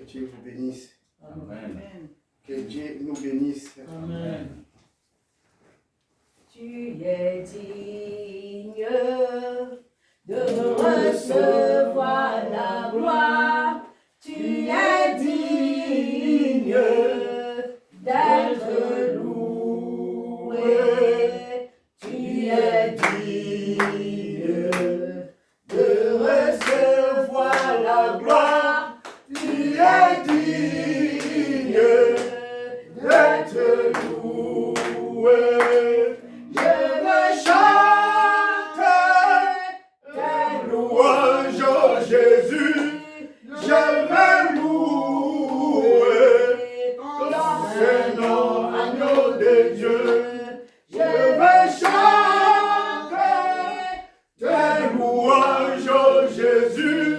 Dieu vous bénisse. Amen. Que Dieu nous bénisse. Amen. Tu es digne de recevoir la gloire. Tu es digne d'être loué. Tu es digne de recevoir la gloire. Tu es digne d'être loué. Je veux chanter tes louanges, oh Jésus. Je veux louer ton Saint-Nom, agneau de Dieu. Je veux chanter tes louanges, oh Jésus.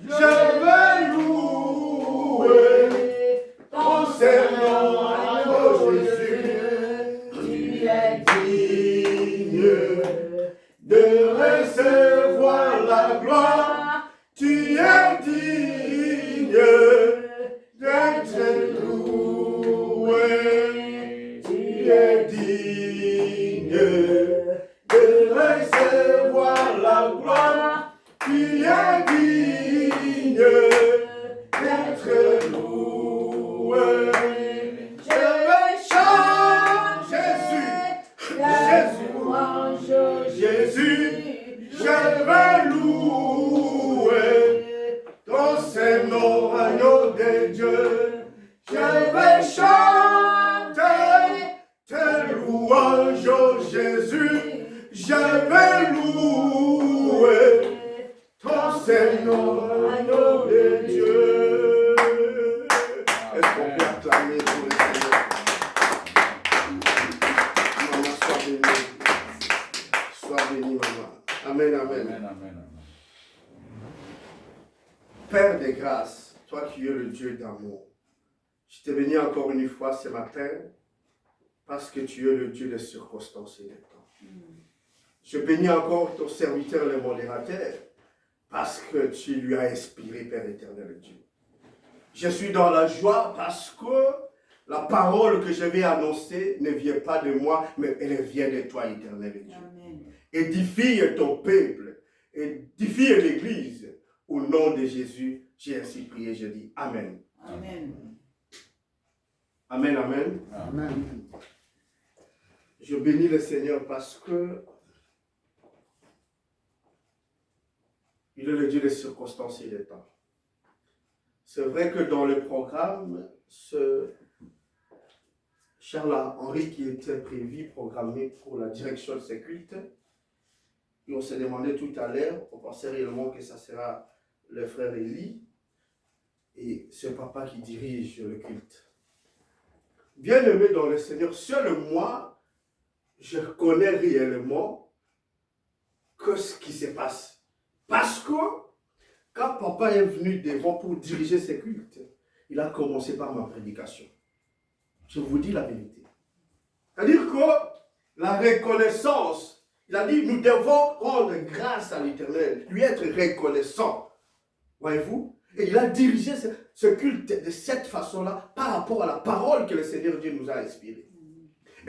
Je veux louer ton Saint-Nom, agneau de Jésus. Tu es digne de recevoir la gloire. Tu es digne d'être loué. Tu es digne de recevoir la gloire. Tu es digne d'être loué. Je veux chanter Jésus, je veux louer ton Saint-Nom, agneau de Dieu. Je veux chanter tes louanges, oh Jésus. Je veux louer ton Saint-Nom, agneau de Dieu. Est-ce qu'on peut acclamer pour le Seigneur? Maman, sois bénie. Sois béni, maman. Amen, amen. Amen, amen, amen. Père de grâce, toi qui es le Dieu d'amour, je te bénis encore une fois ce matin parce que tu es le Dieu des circonstances et des temps. Je bénis encore ton serviteur, le modérateur, parce que tu lui as inspiré, Père éternel Dieu. Je suis dans la joie parce que la parole que je vais annoncer ne vient pas de moi, mais elle vient de toi, éternel Dieu. Amen. Édifie ton peuple, édifie l'Église. Au nom de Jésus, j'ai ainsi prié, je dis Amen. Amen. Amen, amen. Amen. Je bénis le Seigneur parce que il est le Dieu des circonstances et des temps. C'est vrai que dans le programme, ce Charles-Henri qui était prévu, programmé pour la direction de ces cultes, et on s'est demandé tout à l'heure, on pensait réellement que ça sera le frère Élie et ce papa qui dirige le culte. Bien-aimé dans le Seigneur, seul moi, je connais réellement que ce qui se passe. Parce que quand papa est venu devant pour diriger ces cultes, il a commencé par ma prédication. Je vous dis la vérité. C'est-à-dire que la reconnaissance, il a dit, nous devons rendre grâce à l'Éternel, lui être reconnaissant. Voyez-vous? Et il a dirigé ce culte de cette façon-là par rapport à la parole que le Seigneur Dieu nous a inspirée.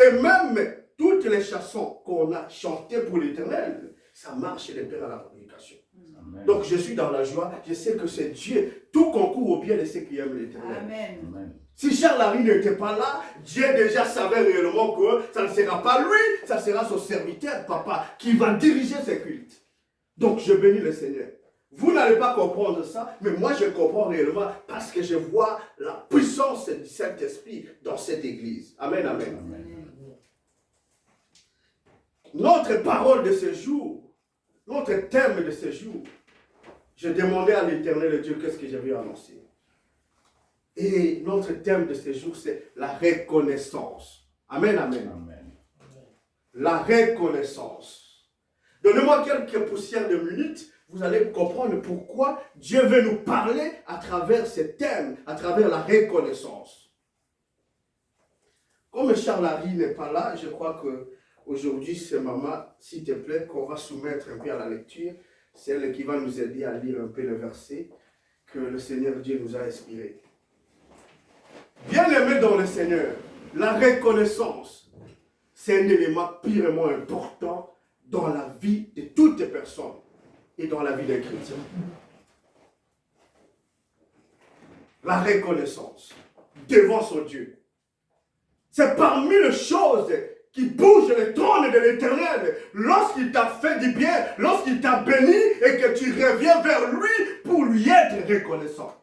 Et même toutes les chansons qu'on a chantées pour l'Éternel, ça marche de pair à la prédication. Amen. Donc je suis dans la joie, je sais que c'est Dieu, tout concourt au bien de ceux qui aiment l'Éternel. Amen. Amen. Si Charles-Henri n'était pas là, Dieu déjà savait réellement que ça ne sera pas lui, ça sera son serviteur, papa, qui va diriger ses cultes. Donc je bénis le Seigneur. Vous n'allez pas comprendre ça, mais moi je comprends réellement parce que je vois la puissance du Saint-Esprit dans cette église. Amen, amen. Amen. Notre parole de ce jour, notre thème de ce jour, je demandais à l'Éternel Dieu qu'est-ce que j'avais annoncé. Et notre thème de ce jour, c'est la reconnaissance. Amen, amen. Amen. La reconnaissance. Donnez-moi quelques poussières de minutes, vous allez comprendre pourquoi Dieu veut nous parler à travers ce thème, à travers la reconnaissance. Comme Charles-Henri n'est pas là, je crois que aujourd'hui, c'est maman, s'il te plaît, qu'on va soumettre un peu à la lecture. C'est elle qui va nous aider à lire un peu le verset que le Seigneur Dieu nous a inspiré. Bien-aimé dans le Seigneur, la reconnaissance, c'est un élément purement important dans la vie de toutes les personnes et dans la vie des chrétiens. La reconnaissance devant son Dieu. C'est parmi les choses qui bougent le trône de l'Éternel lorsqu'il t'a fait du bien, lorsqu'il t'a béni et que tu reviens vers lui pour lui être reconnaissant.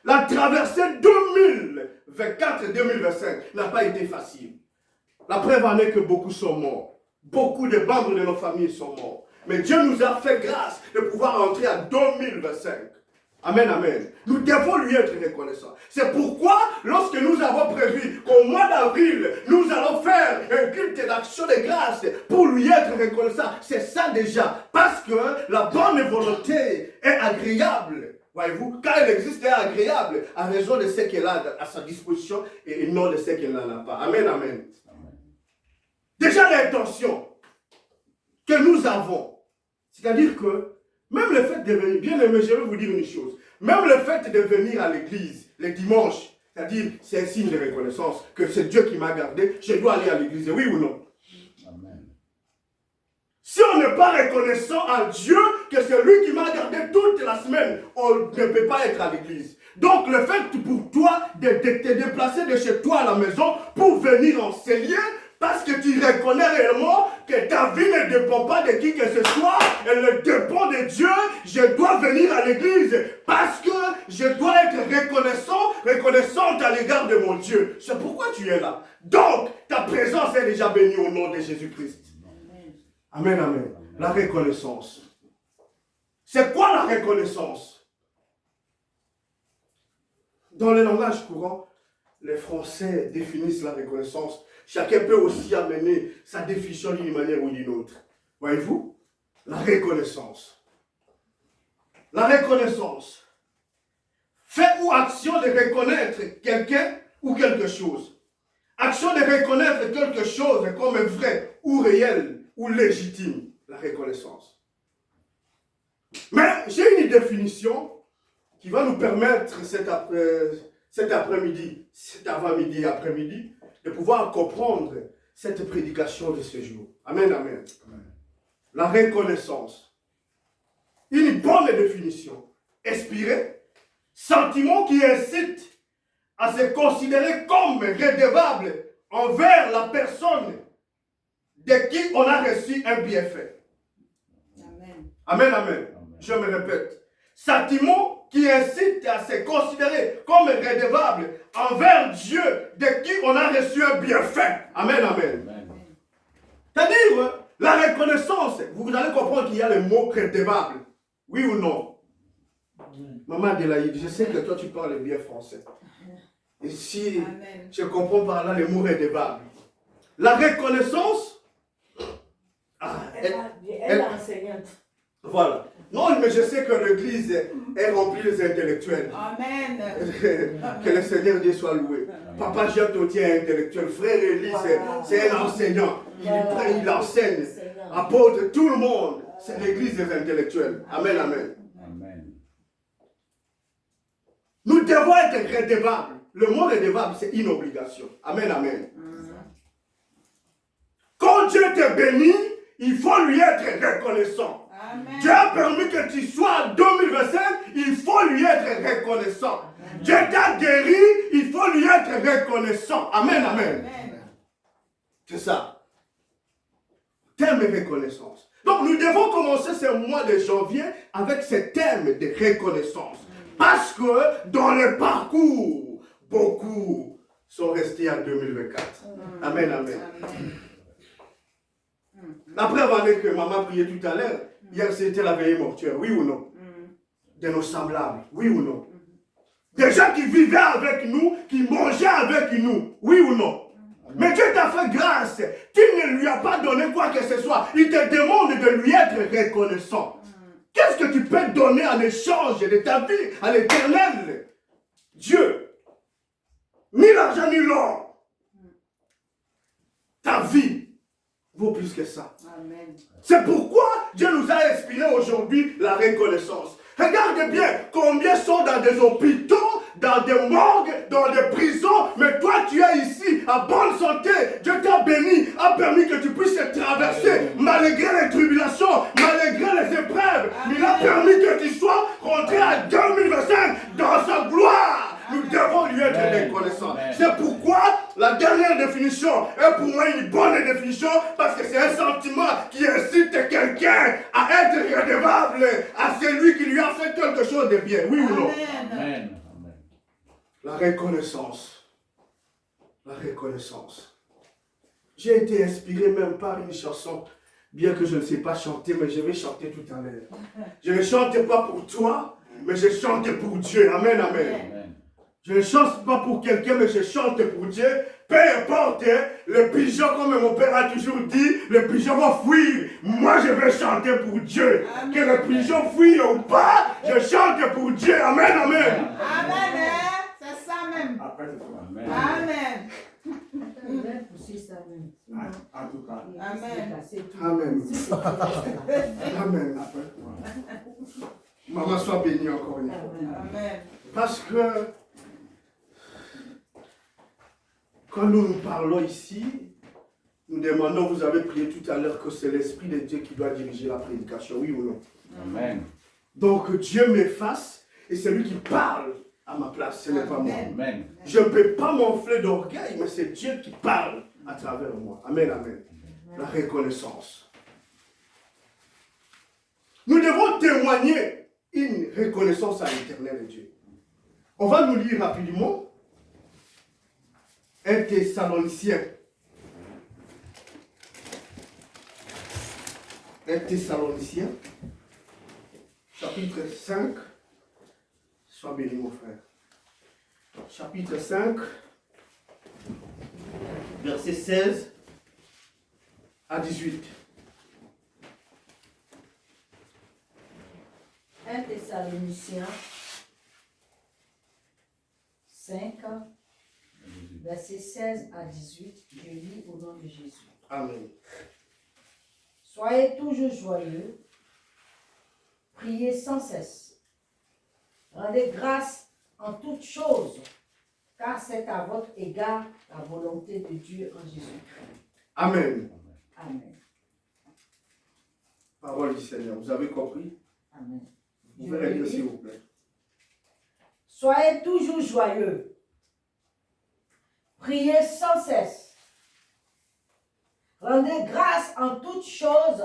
La traversée 2024-2025 n'a pas été facile. La preuve en est que beaucoup sont morts. Beaucoup de membres de nos familles sont morts. Mais Dieu nous a fait grâce de pouvoir entrer en 2025. Amen, amen. Nous devons lui être reconnaissants. C'est pourquoi, lorsque nous avons prévu qu'au mois d'avril, nous allons faire un culte d'action de grâce pour lui être reconnaissant, c'est ça déjà. Parce que la bonne volonté est agréable. Voyez-vous, quand elle existe, elle est agréable à raison de ce qu'elle a à sa disposition et non de ce qu'elle n'en a pas. Amen, amen. Déjà l'intention que nous avons, c'est-à-dire que même le fait de venir, bien aimé, je vais vous dire une chose, même le fait de venir à l'église les dimanches, c'est-à-dire c'est un signe de reconnaissance que c'est Dieu qui m'a gardé, je dois aller à l'église, oui ou non? Amen. Si on n'est pas reconnaissant à Dieu que c'est lui qui m'a gardé toute la semaine, on ne peut pas être à l'église. Donc le fait pour toi de te déplacer de chez toi à la maison pour venir enseigner, parce que tu reconnais réellement que ta vie ne dépend pas de qui que ce soit, elle dépend de Dieu. Je dois venir à l'église parce que je dois être reconnaissante à l'égard de mon Dieu. C'est pourquoi tu es là. Donc, ta présence est déjà bénie au nom de Jésus-Christ. Amen, amen. La reconnaissance. C'est quoi la reconnaissance? Dans le langage courant, les Français définissent la reconnaissance. Chacun peut aussi amener sa définition d'une manière ou d'une autre. Voyez-vous? La reconnaissance. La reconnaissance. Fait ou action de reconnaître quelqu'un ou quelque chose. Action de reconnaître quelque chose comme vrai ou réel ou légitime. La reconnaissance. Mais j'ai une définition qui va nous permettre cet après-midi, cet avant-midi et après-midi, de pouvoir comprendre cette prédication de ce jour. Amen, amen. Amen. La reconnaissance. Une bonne définition. Inspirée. Sentiment qui incite à se considérer comme redevable envers la personne de qui on a reçu un bienfait. Amen. Amen, amen. Amen. Je me répète. Sentiment qui incite à se considérer comme redevable envers Dieu de qui on a reçu un bienfait. Amen, amen. C'est-à-dire, la reconnaissance, vous allez comprendre qu'il y a le mot redevable. Oui ou non? Maman Adélaïde, je sais que toi tu parles bien français. Et si je comprends par là le mot redevable. La reconnaissance, elle est enseignante. Voilà. Non, mais je sais que l'église est remplie des intellectuels. Amen. Que le Seigneur Dieu soit loué. Amen. Papa Jean Tautier est intellectuel. Frère Élie, c'est un enseignant. Il enseigne. Apôtre, tout le monde. C'est l'église des intellectuels. Amen, amen. Amen. Nous devons être redevables. Le mot redevable, c'est une obligation. Amen, amen. Quand Dieu te bénit, il faut lui être reconnaissant. Amen. Dieu a permis que tu sois en 2025, il faut lui être reconnaissant. Amen. Dieu t'a guéri, il faut lui être reconnaissant. Amen, amen. Amen. C'est ça. Thème de reconnaissance. Donc nous devons commencer ce mois de janvier avec ce thème de reconnaissance. Parce que dans le parcours, beaucoup sont restés en 2024. Amen, amen. Amen. La preuve en est que maman priait tout à l'heure. Hier, c'était la veillée mortuaire, oui ou non? De nos semblables, oui ou non? Des gens qui vivaient avec nous, qui mangeaient avec nous, oui ou non? Mais Dieu t'a fait grâce. Tu ne lui as pas donné quoi que ce soit. Il te demande de lui être reconnaissant. Qu'est-ce que tu peux donner en échange de ta vie à l'Éternel? Dieu. Ni l'argent, ni l'or. Ta vie vaut plus que ça. Amen. C'est pourquoi Dieu nous a inspiré aujourd'hui la reconnaissance. Regarde bien combien sont dans des hôpitaux, dans dans des morgues, dans des prisons, mais toi tu es ici, à bonne santé. Dieu t'a béni, a permis que tu puisses traverser malgré les tribulations, malgré les épreuves. Il a permis que tu sois rentré à 2025 dans sa gloire. Nous devons lui être reconnaissants. C'est pourquoi la dernière définition est pour moi une bonne définition, parce que c'est un sentiment qui incite quelqu'un à être redevable à celui qui lui a fait quelque chose de bien. Oui ou non? Amen. La reconnaissance. La reconnaissance. J'ai été inspiré même par une chanson, bien que je ne sais pas chanter, mais je vais chanter tout à l'heure. Je ne chante pas pour toi, mais je chante pour Dieu. Amen, amen. Je ne chante pas pour quelqu'un, mais je chante pour Dieu. Peu importe, le pigeon, comme mon père a toujours dit, le pigeon va fuir. Moi, je vais chanter pour Dieu. Amen. Que le pigeon fuit ou pas, je chante pour Dieu. Amen, amen. Amen. C'est ça même. Après, c'est tout. Amen. Amen. Aussi ça même. En tout cas. Amen. Amen. Amen. Maman, sois bénie encore une fois. Amen. Parce que quand nous parlons ici, nous demandons, vous avez prié tout à l'heure, que c'est l'Esprit de Dieu qui doit diriger la prédication, oui ou non? Amen. Donc Dieu m'efface et c'est lui qui parle à ma place, ce n'est pas moi. Amen. Je ne peux pas m'enfler d'orgueil, mais c'est Dieu qui parle à travers moi. Amen, amen. La reconnaissance. Nous devons témoigner une reconnaissance à l'Éternel de Dieu. On va nous lire rapidement 1 Thessaloniciens. 1 Thessaloniciens, chapitre 5. Sois béni, mon frère. Chapitre 5, verset 16 à 18. 1 Thessaloniciens 5, versets 16 à 18, je lis au nom de Jésus. Amen. Soyez toujours joyeux, priez sans cesse, rendez grâce en toutes choses, car c'est à votre égard la volonté de Dieu en Jésus-Christ. Amen. Amen. Parole du Seigneur. Vous avez compris? Amen. Vous pouvez lire, s'il vous plaît. Soyez toujours joyeux, priez sans cesse, rendez grâce en toutes choses,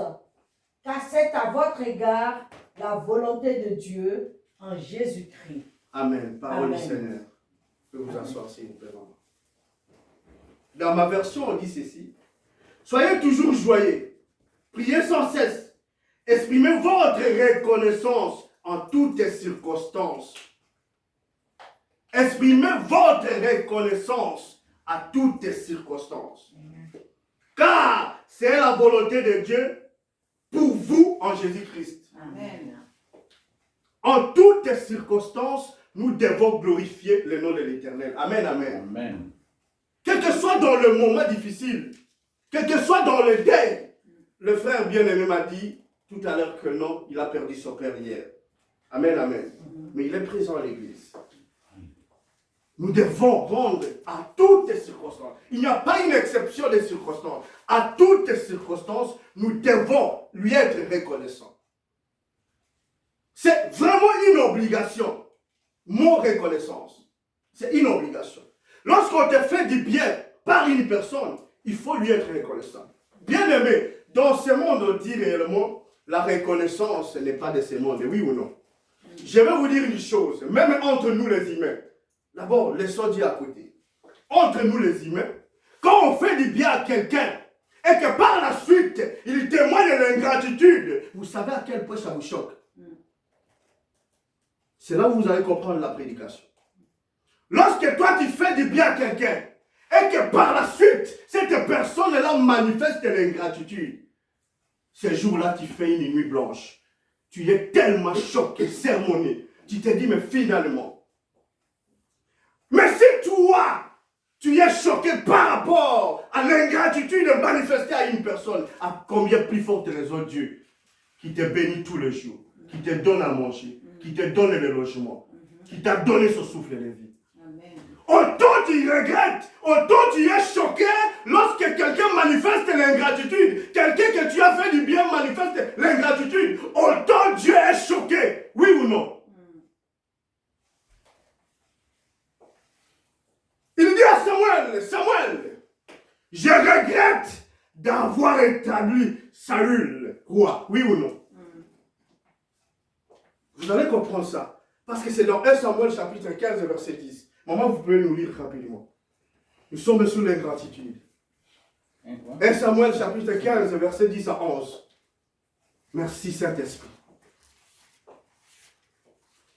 car c'est à votre égard la volonté de Dieu en Jésus-Christ. Amen. Parole Amen. du Seigneur. Vous pouvez vous asseoir, s'il vous plaît, maman. Dans ma version, on dit ceci. Soyez toujours joyeux, priez sans cesse, exprimez votre reconnaissance en toutes circonstances. Exprimez votre reconnaissance à toutes circonstances. Car c'est la volonté de Dieu pour vous en Jésus-Christ. Amen. En toutes circonstances, nous devons glorifier le nom de l'Éternel. Amen, amen. Amen. Quel que soit dans le moment difficile, quel que soit dans le deuil, le frère bien-aimé m'a dit tout à l'heure que non, il a perdu son père hier. Amen, amen. Mais il est présent à l'église. Nous devons rendre à toutes circonstances. Il n'y a pas une exception des circonstances. À toutes circonstances, nous devons lui être reconnaissants. C'est vraiment une obligation. Mon reconnaissance. C'est une obligation. Lorsqu'on te fait du bien par une personne, il faut lui être reconnaissant. Bien aimé, dans ce monde, on dit réellement, la reconnaissance n'est pas de ce monde, oui ou non? Je vais vous dire une chose, même entre nous les humains. D'abord, laissons Dieu à côté. Entre nous les humains, quand on fait du bien à quelqu'un, et que par la suite, il témoigne de l'ingratitude, vous savez à quel point ça vous choque. C'est là où vous allez comprendre la prédication. Lorsque toi tu fais du bien à quelqu'un, et que par la suite, cette personne-là manifeste l'ingratitude, ce jour-là tu fais une nuit blanche. Tu es tellement choqué, sermonné. Tu te dis, mais finalement. Mais si toi, tu es choqué par rapport à l'ingratitude manifestée à une personne, à combien plus forte raison Dieu, qui te bénit tous les jours, qui te donne à manger, qui te donne le logement, qui t'a donné ce souffle de vie. autant tu regrettes, autant tu es choqué lorsque quelqu'un manifeste l'ingratitude. Quelqu'un que tu as fait du bien manifeste l'ingratitude. Autant Dieu est choqué. Oui ou non? Il dit à Samuel, Samuel, je regrette d'avoir établi Saül roi. Oui ou non? Vous allez comprendre ça. Parce que c'est dans 1 Samuel chapitre 15 verset 10. Maman, vous pouvez nous lire rapidement. Nous sommes sous l'ingratitude. 1 Samuel chapitre 15 verset 10 à 11. Merci Saint-Esprit.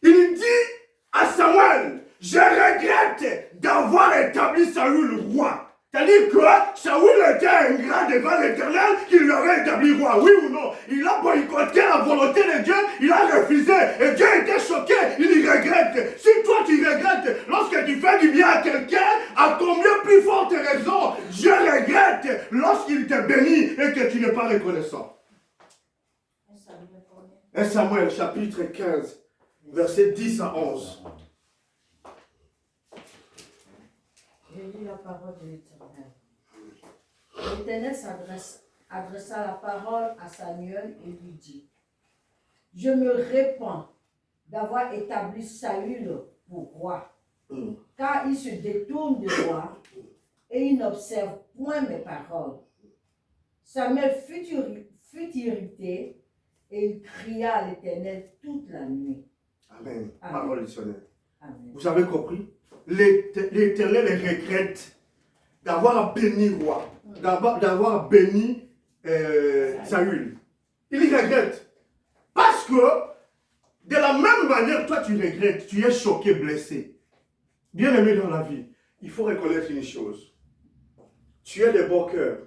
Il dit à Samuel, je regrette d'avoir établi Saül roi. C'est-à-dire que Saül était ingrat devant l'Éternel qui lui aurait établi roi, oui ou non? Il a boycotté la volonté de Dieu, il a refusé, et Dieu était choqué, il y regrette. Si toi tu regrettes, lorsque tu fais du bien à quelqu'un, à combien plus forte raison Dieu regrette lorsqu'il te bénit et que tu n'es pas reconnaissant. 1 Samuel chapitre 15, verset 10 à 11. Je lis la parole de l'Éternel. L'Éternel adressa la parole à Samuel et lui dit, je me répands d'avoir établi Saül pour roi, car il se détourne de moi et il n'observe point mes paroles. Samuel fut irrité et il cria à l'Éternel toute la nuit. Amen. Amen. Parole du Seigneur. Amen. Vous avez compris? L'Éternel regrette d'avoir béni roi, d'avoir béni Saül. Il regrette. Parce que, de la même manière, toi tu regrettes, tu es choqué, blessé. Bien aimé dans la vie, il faut reconnaître une chose. Tu es de bon cœur.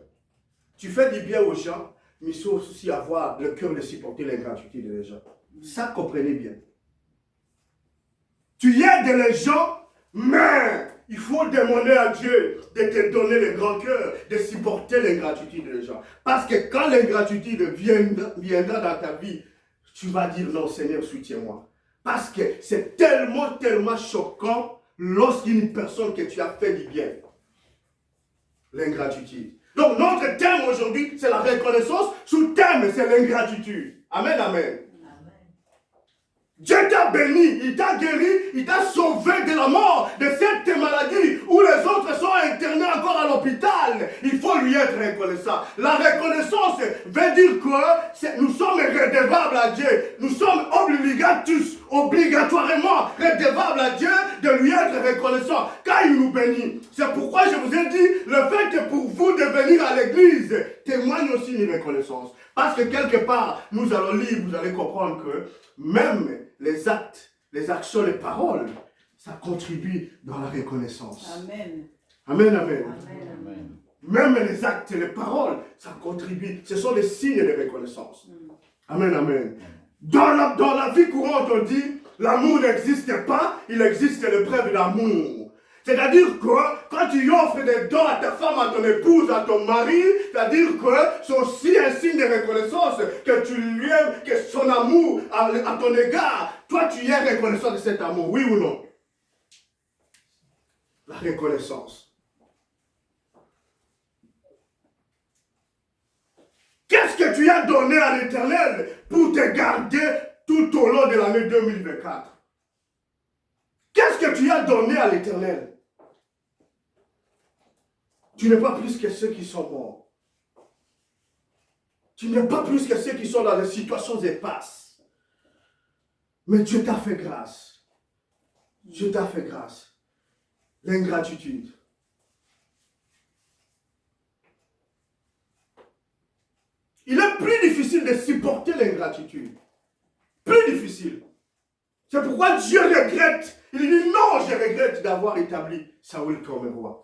Tu fais du bien aux gens, mais il faut aussi avoir le cœur de supporter l'ingratitude des gens. Ça, comprenez bien. Tu aides les gens, mais il faut demander à Dieu de te donner le grand cœur, de supporter l'ingratitude des gens. Parce que quand l'ingratitude viendra dans ta vie, tu vas dire non Seigneur, soutiens-moi. Parce que c'est tellement choquant lorsqu'une personne que tu as fait du bien. L'ingratitude. Donc notre thème aujourd'hui, c'est la reconnaissance. Sous-thème, c'est l'ingratitude. Amen, amen. Dieu t'a béni, il t'a guéri, il t'a sauvé de la mort, de cette maladie où les autres sont internés encore à l'hôpital. Il faut lui être reconnaissant. La reconnaissance veut dire que nous sommes redevables à Dieu. Nous sommes obligatoirement redevables à Dieu de lui être reconnaissant car il nous bénit. C'est pourquoi je vous ai dit, le fait que pour vous de venir à l'église témoigne aussi une reconnaissance. Parce que quelque part, nous allons lire, vous allez comprendre que même les actes, les actions, les paroles, ça contribue dans la reconnaissance. Amen. Amen, amen. Amen. Même les actes et les paroles, ça contribue. Ce sont les signes de reconnaissance. Amen, amen. Dans la vie courante, on dit, l'amour n'existe pas, il existe l'épreuve d'amour. C'est-à-dire que quand tu offres des dons à ta femme, à ton épouse, à ton mari, c'est-à-dire que c'est aussi un signe de reconnaissance que tu lui aimes, que son amour à ton égard, toi tu es reconnaissant de cet amour, oui ou non? La reconnaissance. Qu'est-ce que tu as donné à l'Éternel pour te garder tout au long de l'année 2024? Qu'est-ce que tu as donné à l'Éternel? Tu n'es pas plus que ceux qui sont morts. Tu n'es pas plus que ceux qui sont dans des situations épasses. Mais Dieu t'a fait grâce. Dieu t'a fait grâce. L'ingratitude. Il est plus difficile de supporter l'ingratitude. Plus difficile. C'est pourquoi Dieu regrette. Il dit non, je regrette d'avoir établi Saül comme roi.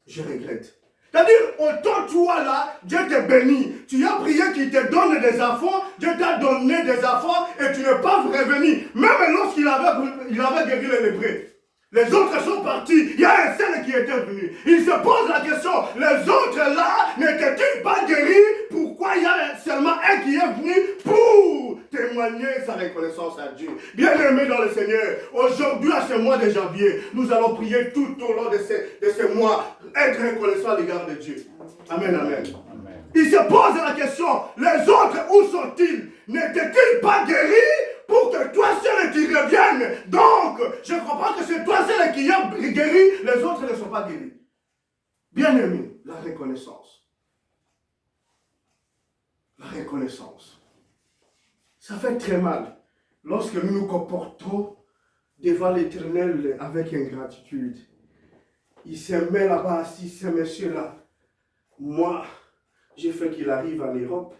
Je regrette. C'est-à-dire, autant toi là, Dieu te bénit. Tu as prié qu'il te donne des enfants, Dieu t'a donné des enfants et tu n'es pas revenu. Même lorsqu'il avait guéri les lépreux. Les autres sont partis, il y a un seul qui était venu. Il se pose la question, les autres là n'étaient-ils pas guéris? Pourquoi il y a seulement un qui est venu pour témoigner sa reconnaissance à Dieu. Bien-aimés dans le Seigneur, aujourd'hui, à ce mois de janvier, nous allons prier tout au long de ces mois, être reconnaissants à l'égard de Dieu. Amen, amen. Amen. Il se pose la question, les autres, où sont-ils? N'étaient-ils pas guéris pour que toi seul qui revienne? Donc, je comprends que c'est toi seul qui es guéri, les autres ne sont pas guéris. Bien-aimés, la reconnaissance. La reconnaissance. Ça fait très mal lorsque nous nous comportons devant l'Éternel avec ingratitude. Il se met là-bas assis, ce monsieur-là. Moi, j'ai fait qu'il arrive en Europe.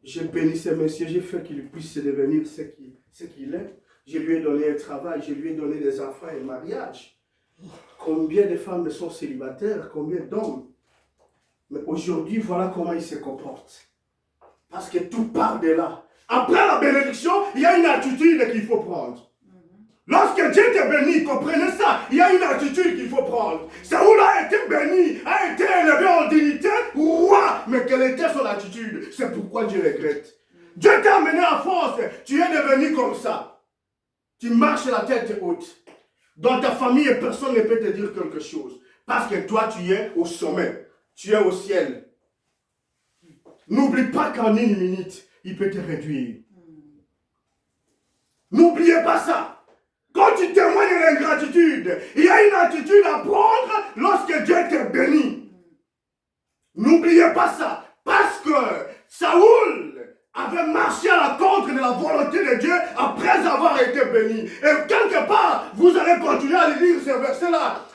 J'ai béni ce monsieur, j'ai fait qu'il puisse devenir ce qu'il est. Je lui ai donné un travail, je lui ai donné des enfants et un mariage. Combien de femmes sont célibataires, combien d'hommes. Mais aujourd'hui, voilà comment il se comporte. Parce que tout part de là. Après la bénédiction, il y a une attitude qu'il faut prendre. Lorsque Dieu te bénit, comprenez ça, il y a une attitude qu'il faut prendre. Saoul a été béni, a été élevé en dignité, roi, mais quelle était son attitude? C'est pourquoi Dieu regrette. Dieu t'a amené à force, tu es devenu comme ça. Tu marches la tête haute. Dans ta famille, personne ne peut te dire quelque chose. Parce que toi, tu es au sommet, tu es au ciel. N'oublie pas qu'en une minute, il peut te réduire. N'oubliez pas ça. Quand tu témoignes de l'ingratitude, il y a une attitude à prendre lorsque Dieu te bénit. N'oubliez pas ça. Parce que Saoul avait marché à la contre de la volonté de Dieu après avoir été béni. Et quelque part, vous allez continuer à lire ce verset-là.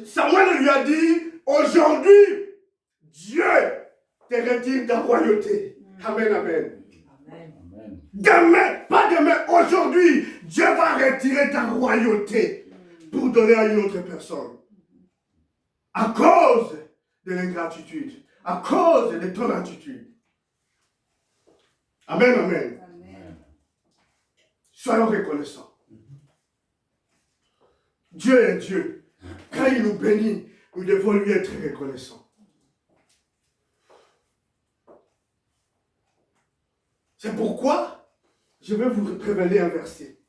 Samuel lui a dit, aujourd'hui, Dieu te retire ta royauté. Amen, amen. Amen. Demain, pas demain, aujourd'hui, Dieu va retirer ta royauté pour donner à une autre personne. À cause de l'ingratitude, à cause de ton attitude. Amen, amen. Amen. Soyons reconnaissants. Dieu est Dieu. Quand il nous bénit, nous devons lui être reconnaissants. C'est pourquoi je vais vous révéler un verset.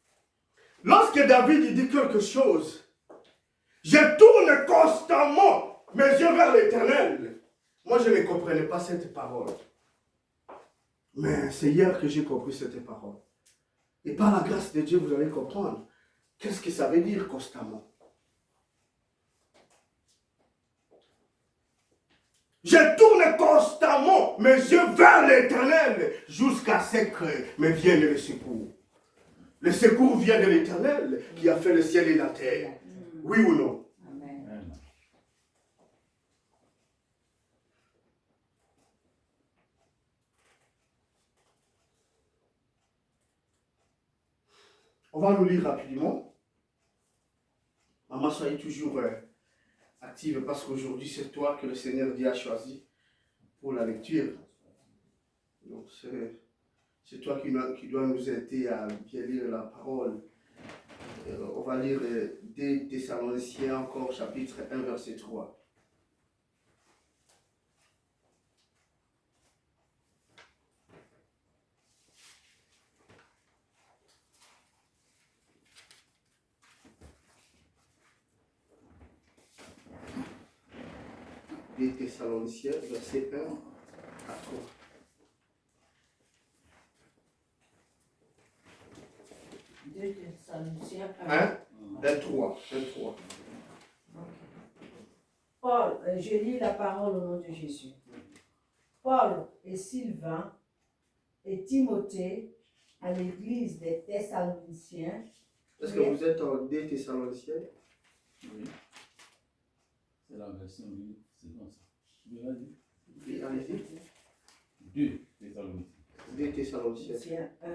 Lorsque David dit quelque chose, je tourne constamment mes yeux vers l'Éternel. Moi, je ne comprenais pas cette parole. Mais c'est hier que j'ai compris cette parole. Et par la grâce de Dieu, vous allez comprendre. Qu'est-ce que ça veut dire constamment? Je tourne constamment mes yeux vers l'Éternel jusqu'à ce que me vienne le secours. Le secours vient de l'Éternel qui a fait le ciel et la terre. Oui ou non? Amen. On va nous lire rapidement. Maman, soyez toujours active parce qu'aujourd'hui, c'est toi que le Seigneur Dieu a choisi pour la lecture. Donc, c'est toi qui dois nous aider à bien lire la parole. On va lire 2 Thessaloniciens encore, chapitre 1, verset 3. Des Thessaloniciens, verset 1 à 3. Deux Thessaloniciens 1, 3. Paul, je lis la parole au nom de Jésus. Paul et Sylvain et Timothée à l'église des Thessaloniciens. Est-ce que vous êtes en 2 Thessaloniciens? Oui. C'est la version 8, c'est comme ça. Oui, vas-y. Oui, allez-y. 2 Thessaloniciens. 2 Thessaloniciens. 1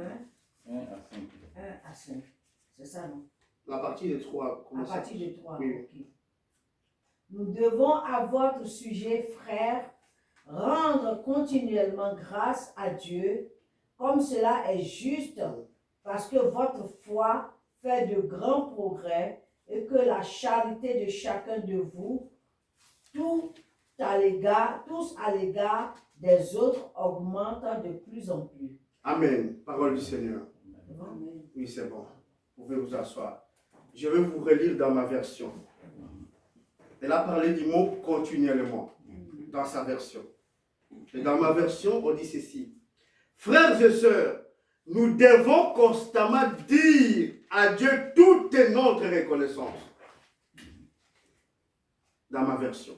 1 à 5. 1 à 5. C'est ça, non? À partir de 3. À partir de 3. Oui. Ok. Nous devons à votre sujet, frères, rendre continuellement grâce à Dieu, comme cela est juste, parce que votre foi fait de grands progrès et que la charité de chacun de vous, tout tous à l'égard des autres augmentent de plus en plus. Amen. Parole du Seigneur. Amen. Oui, c'est bon. Vous pouvez vous asseoir. Je vais vous relire dans ma version. Elle a parlé du mot continuellement dans sa version. Et dans ma version, on dit ceci. Frères et sœurs, nous devons constamment dire à Dieu toute notre reconnaissance. Dans ma version.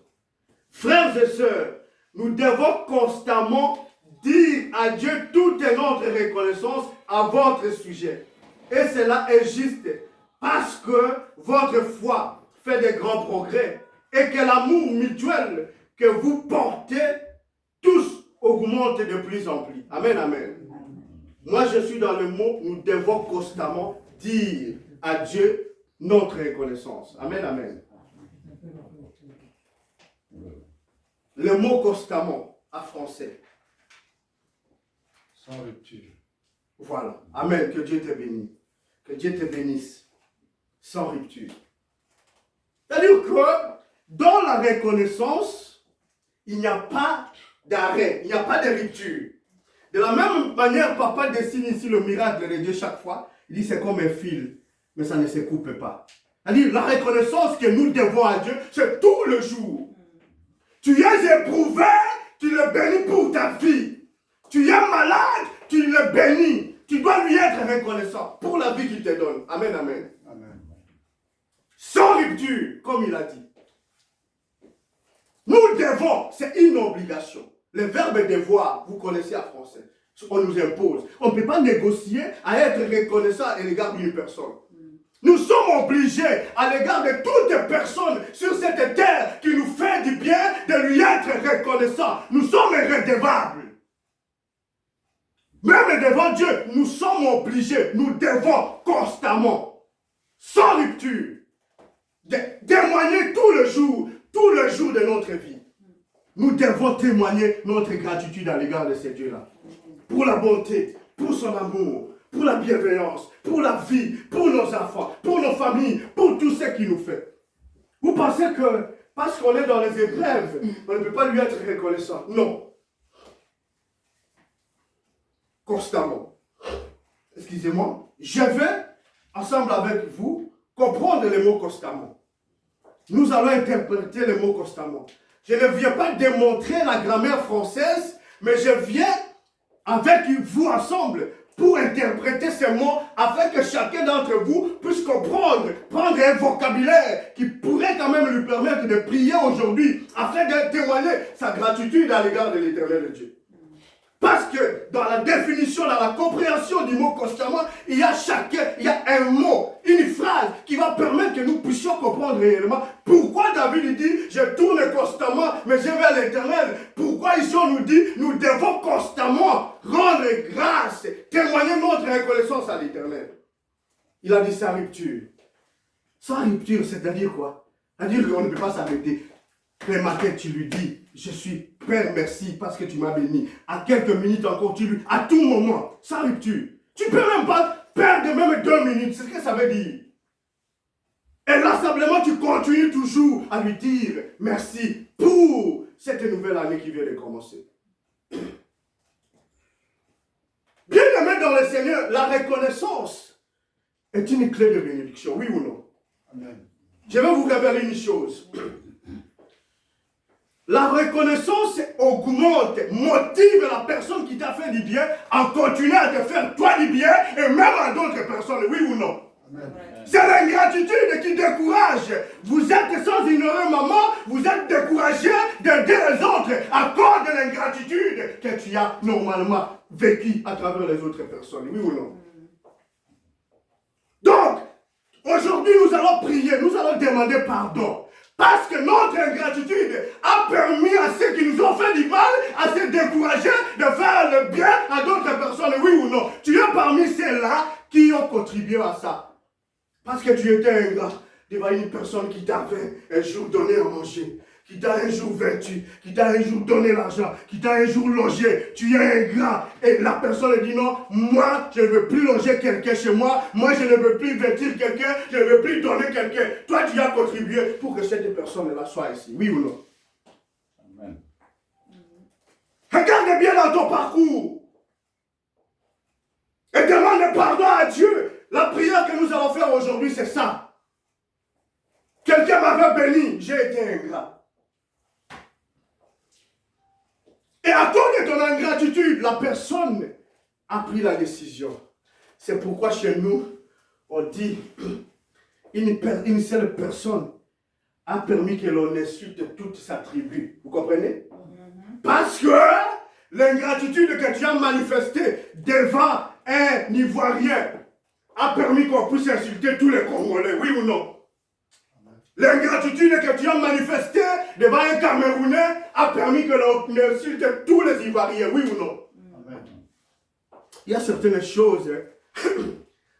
Frères et sœurs, nous devons constamment dire à Dieu toute notre reconnaissance à votre sujet. Et cela est juste parce que votre foi fait de grands progrès et que l'amour mutuel que vous portez tous augmente de plus en plus. Amen, amen. Moi, je suis dans le mot, nous devons constamment dire à Dieu notre reconnaissance. Amen, amen. Le mot constamment, en français. Sans rupture. Voilà. Amen. Que Dieu te bénisse. Que Dieu te bénisse. Sans rupture. C'est-à-dire que dans la reconnaissance, il n'y a pas d'arrêt, il n'y a pas de rupture. De la même manière, papa dessine ici le miracle de Dieu chaque fois. Il dit c'est comme un fil, mais ça ne se coupe pas. C'est-à-dire la reconnaissance que nous devons à Dieu, c'est tout le jour. Tu es éprouvé, tu le bénis pour ta vie. Tu es malade, tu le bénis. Tu dois lui être reconnaissant pour la vie qu'il te donne. Amen, amen. Amen. Sans rupture, comme il a dit. Nous devons, c'est une obligation. Le verbe devoir, vous connaissez en français. On nous impose. On ne peut pas négocier à être reconnaissant à l'égard d'une personne. Nous sommes obligés à l'égard de toute personne sur cette terre qui nous fait du bien de lui être reconnaissant. Nous sommes redevables. Même devant Dieu, nous sommes obligés, nous devons constamment, sans rupture, témoigner tout le jour de notre vie. Nous devons témoigner notre gratitude à l'égard de ces dieux-là. Pour la bonté, pour son amour, pour la bienveillance, pour la vie, pour nos enfants, pour nos familles, pour tout ce qu'il nous fait. Vous pensez que parce qu'on est dans les épreuves, on ne peut pas lui être reconnaissant? Non. Constamment. Excusez-moi. Je vais, ensemble avec vous, comprendre les mots constamment. Nous allons interpréter les mots constamment. Je ne viens pas démontrer la grammaire française, mais je viens avec vous ensemble pour interpréter ces mots afin que chacun d'entre vous puisse comprendre, prendre un vocabulaire qui pourrait quand même lui permettre de prier aujourd'hui afin de témoigner sa gratitude à l'égard de l'Éternel Dieu. Parce que dans la définition, dans la compréhension du mot constamment, il y a un mot, une phrase qui va permettre que nous puissions comprendre réellement pourquoi David dit « Je tourne constamment, mais je vais à l'Éternel ». Pourquoi ici on nous dit « Nous devons constamment rendre grâce, témoigner notre reconnaissance à l'Éternel ». Il a dit sans rupture. Sans rupture, c'est-à-dire quoi? C'est-à-dire qu'on ne peut pas s'arrêter. Le matin, tu lui dis, je suis Père, merci parce que tu m'as béni. À quelques minutes encore, tu lui, à tout moment, sans rupture. Tu ne peux même pas perdre même 2 minutes, c'est ce que ça veut dire. Et là, simplement, tu continues toujours à lui dire merci pour cette nouvelle année qui vient de commencer. Bien aimé dans le Seigneur, la reconnaissance est une clé de bénédiction, oui ou non? Amen. Je vais vous révéler une chose. La reconnaissance augmente, motive la personne qui t'a fait du bien à continuer à te faire toi du bien et même à d'autres personnes, oui ou non? Amen. C'est l'ingratitude qui décourage. Vous êtes sans ignorer maman, vous êtes découragé d'aider les autres à cause de l'ingratitude que tu as normalement vécu à travers les autres personnes, oui ou non? Donc, aujourd'hui nous allons prier, nous allons demander pardon. Parce que notre ingratitude a permis à ceux qui nous ont fait du mal à se décourager de faire le bien à d'autres personnes, oui ou non? Tu es parmi ceux-là qui ont contribué à ça. Parce que tu étais ingrat devant une personne qui t'avait un jour donné à manger, qui t'a un jour vêtu, qui t'a un jour donné l'argent, qui t'a un jour logé. Tu es ingrat. Et la personne dit non, moi je ne veux plus loger quelqu'un chez moi, moi je ne veux plus vêtir quelqu'un, je ne veux plus donner quelqu'un. Toi tu as contribué pour que cette personne-là soit ici, oui ou non? Regarde bien dans ton parcours. Et demande pardon à Dieu. La prière que nous allons faire aujourd'hui, c'est ça. Quelqu'un m'avait béni, j'ai été ingrat. Et à cause de ton ingratitude, la personne a pris la décision. C'est pourquoi chez nous, on dit, une seule personne a permis que l'on insulte toute sa tribu. Vous comprenez? Parce que l'ingratitude que tu as manifestée devant un Ivoirien a permis qu'on puisse insulter tous les Congolais, oui ou non? L'ingratitude que tu as manifestée devant un Camerounais a permis que l'on insulte tous les Ivoiriens, oui ou non? Amen. Il y a certaines choses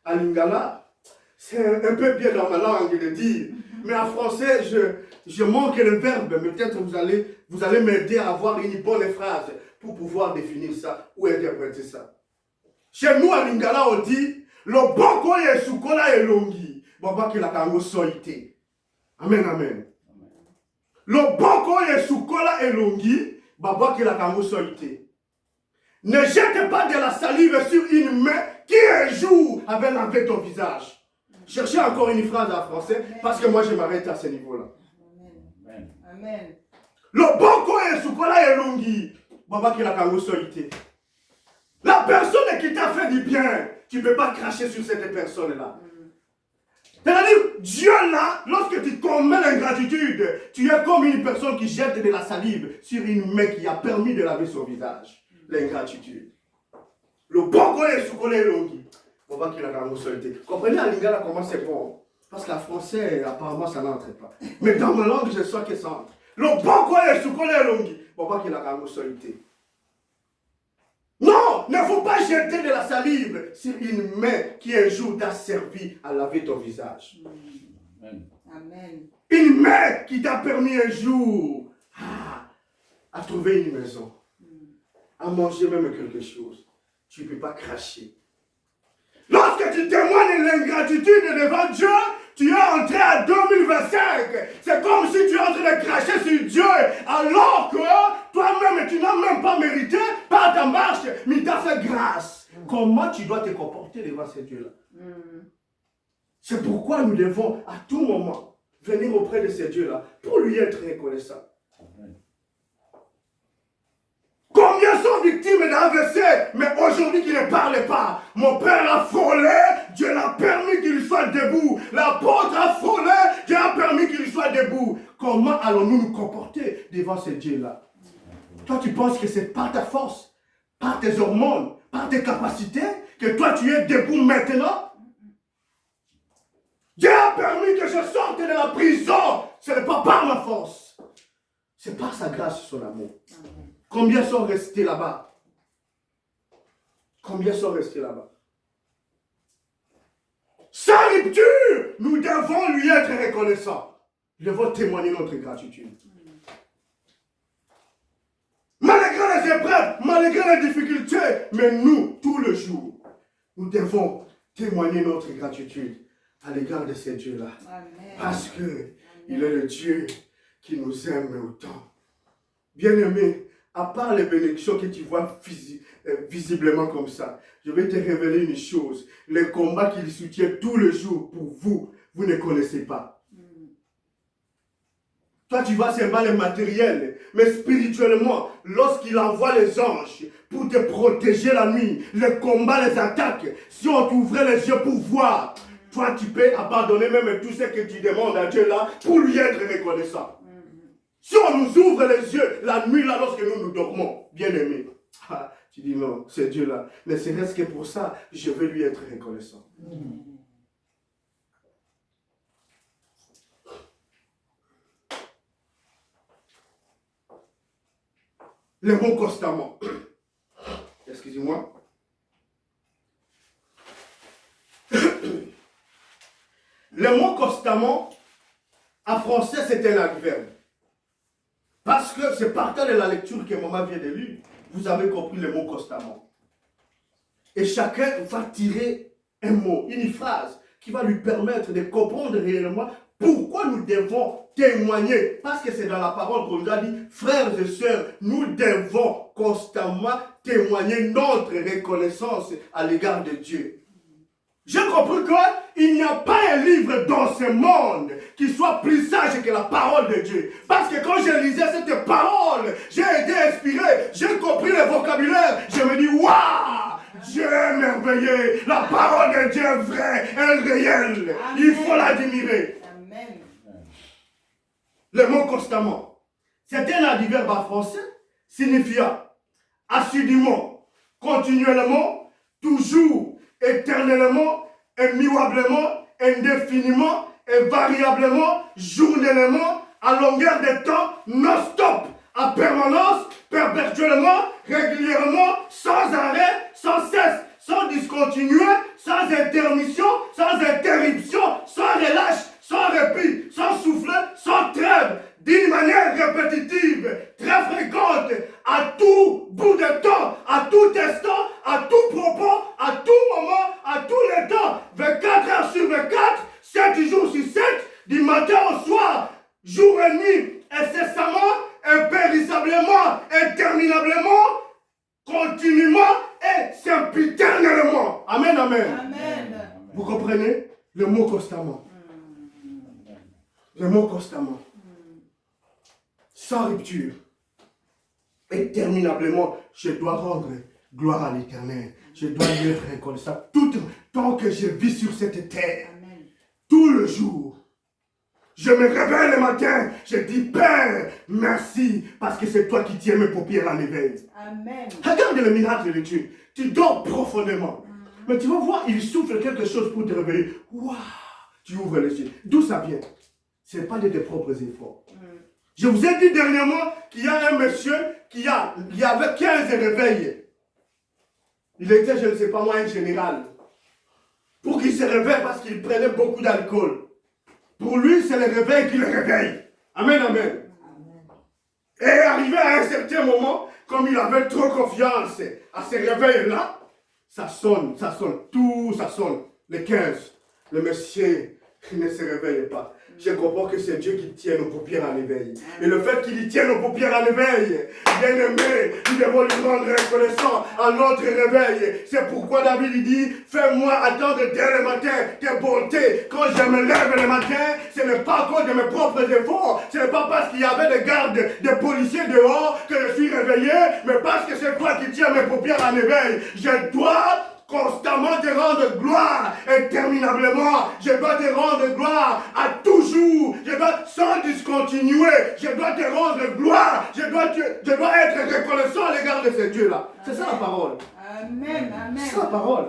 à Lingala, c'est un peu bien dans ma langue de dire, mais en français, je manque le verbe, mais peut-être vous allez m'aider à avoir une bonne phrase pour pouvoir définir ça ou interpréter ça. Chez nous, à Lingala, on dit, le boko ye sukola elongi, baba ki la kango soite. Amen, amen. Le boko ye sukola elongi, baba ki la kango soite. Ne jette pas de la salive sur une main qui un jour avait lavé ton visage. Cherchez encore une phrase en français, parce que moi je m'arrête à ce niveau-là. Amen. Amen. Le boko ye sukola elongi, baba ki la kango soite. La personne qui t'a fait du bien, tu ne peux pas cracher sur cette personne-là. C'est-à-dire, Dieu là, lorsque tu commets l'ingratitude, tu es comme une personne qui jette de la salive sur une main qui a permis de laver son visage. L'ingratitude. Le boko est soukolé longi. On va qu'il a la solité. Comprenez à Lingala comment c'est bon. Parce qu'en français, apparemment, ça n'entre pas. Mais dans ma langue, je sens que ça entre. Le boko est soukolé longi. On va qu'il a la solité. Non, ne faut pas jeter de la salive sur une main qui un jour t'a servi à laver ton visage. Amen. Une main qui t'a permis un jour à trouver une maison, à manger même quelque chose. Tu ne peux pas cracher. Lorsque tu témoignes l'ingratitude devant Dieu, tu es entré à 2025. C'est comme si tu es en train de cracher sur Dieu, alors que toi-même, tu n'as même pas mérité par ta marche, mais il t'a fait grâce. Comment tu dois te comporter devant ce Dieu-là? C'est pourquoi nous devons à tout moment venir auprès de ce Dieu-là pour lui être reconnaissant. Combien sont victimes d'AVC, mais aujourd'hui qui ne parlent pas? Mon père a frôlé, Dieu l'a permis qu'il soit debout. L'apôtre a frôlé, Dieu a permis qu'il soit debout. Comment allons-nous nous comporter devant ce Dieu-là? Toi, tu penses que c'est par ta force, par tes hormones, par tes capacités, que toi, tu es debout maintenant? Dieu a permis que je sorte de la prison. Ce n'est pas par ma force. C'est par sa grâce et son amour. Combien sont restés là-bas? Combien sont restés là-bas? Sans rupture, nous devons lui être reconnaissants. Nous devons témoigner notre gratitude. Malgré les épreuves, malgré les difficultés, mais nous, tout le jour, nous devons témoigner notre gratitude à l'égard de ce Dieu-là. Parce qu'il est le Dieu qui nous aime autant. Bien-aimé, à part les bénédictions que tu vois visiblement comme ça, je vais te révéler une chose. Les combats qu'il soutient tous les jours pour vous, vous ne connaissez pas. Toi, tu vois seulement les matériels, mais spirituellement, lorsqu'il envoie les anges pour te protéger la nuit, les combats, les attaques, si on t'ouvrait les yeux pour voir, toi, tu peux abandonner même tout ce que tu demandes à Dieu là pour lui être reconnaissant. Si on nous ouvre les yeux la nuit là lorsque nous dormons, bien aimé, tu dis non, c'est Dieu là. Ne serait-ce que pour ça, je vais lui être reconnaissant. Le mot constamment. Excusez-moi. Le mot constamment, en français, c'est un adverbe. Parce que c'est partant de la lecture que maman vient de lire, vous avez compris le mot constamment. Et chacun va tirer un mot, une phrase qui va lui permettre de comprendre réellement pourquoi nous devons témoigner. Parce que c'est dans la parole qu'on nous a dit, frères et sœurs, nous devons constamment témoigner notre reconnaissance à l'égard de Dieu. J'ai compris qu'il n'y a pas un livre dans ce monde qui soit plus sage que la parole de Dieu. Parce que quand je lisais cette parole, j'ai été inspiré, j'ai compris le vocabulaire, je me dis, waouh, Dieu est merveilleux, la parole de Dieu est vraie, elle est réelle. Amen. Il faut l'admirer. Amen. Le mot constamment, c'est un adverbe en français signifiant assidûment, continuellement, toujours, éternellement, immuablement, indéfiniment, invariablement, journellement, à longueur de temps, non-stop, à permanence, perpétuellement, régulièrement, sans arrêt, sans cesse, sans discontinuer, sans intermission, sans interruption, sans relâche, sans répit, sans souffle, sans trêve, d'une manière répétitive, très fréquente, à tout bout de temps, à tout instant, à tout propos, à tout moment, à tous les temps, 24 heures sur 24, 7 jours sur 7, du matin au soir, jour et nuit, incessamment, impérissablement, interminablement, continuellement et sempiternellement. Amen, amen. Amen. Vous comprenez? Le mot constamment. Le mot constamment. Sans rupture. Interminablement, je dois rendre gloire à l'Éternel. Je dois lui être reconnaissant tout tant que je vis sur cette terre. Amen. Tout le jour. Je me réveille le matin, je dis Père, merci, parce que c'est toi qui tiens mes paupières en éveil. Amen. Regarde le miracle de Dieu. Tu dors profondément. Mais tu vas voir, il souffle quelque chose pour te réveiller. Waouh! Tu ouvres les yeux. D'où ça vient? Ce n'est pas de tes propres efforts. Je vous ai dit dernièrement qu'il y a un monsieur qui avait 15 réveils. Il était, je ne sais pas moi, un général. Pour qu'il se réveille parce qu'il prenait beaucoup d'alcool. Pour lui, c'est le réveil qui le réveille. Amen, amen. Et arrivé à un certain moment, comme il avait trop confiance à ce réveil-là, ça sonne, tout ça sonne. Les 15, le monsieur ne se réveille pas. Je comprends que c'est Dieu qui tient nos paupières en éveil. Et le fait qu'il y tienne nos paupières en éveil, bien aimé, nous devons lui rendre reconnaissant à notre réveil. C'est pourquoi David il dit, fais-moi attendre dès le matin tes bontés. Quand je me lève le matin, ce n'est pas à cause de mes propres efforts. Ce n'est pas parce qu'il y avait des gardes, des policiers dehors que je suis réveillé, mais parce que c'est toi qui tiens mes paupières en éveil. Je dois constamment te rendre gloire interminablement. Je dois te rendre gloire à toujours. Je dois sans discontinuer. Je dois te rendre gloire. Je dois être reconnaissant à l'égard de ce Dieu-là. C'est ça la parole. Amen. Amen. C'est ça la parole.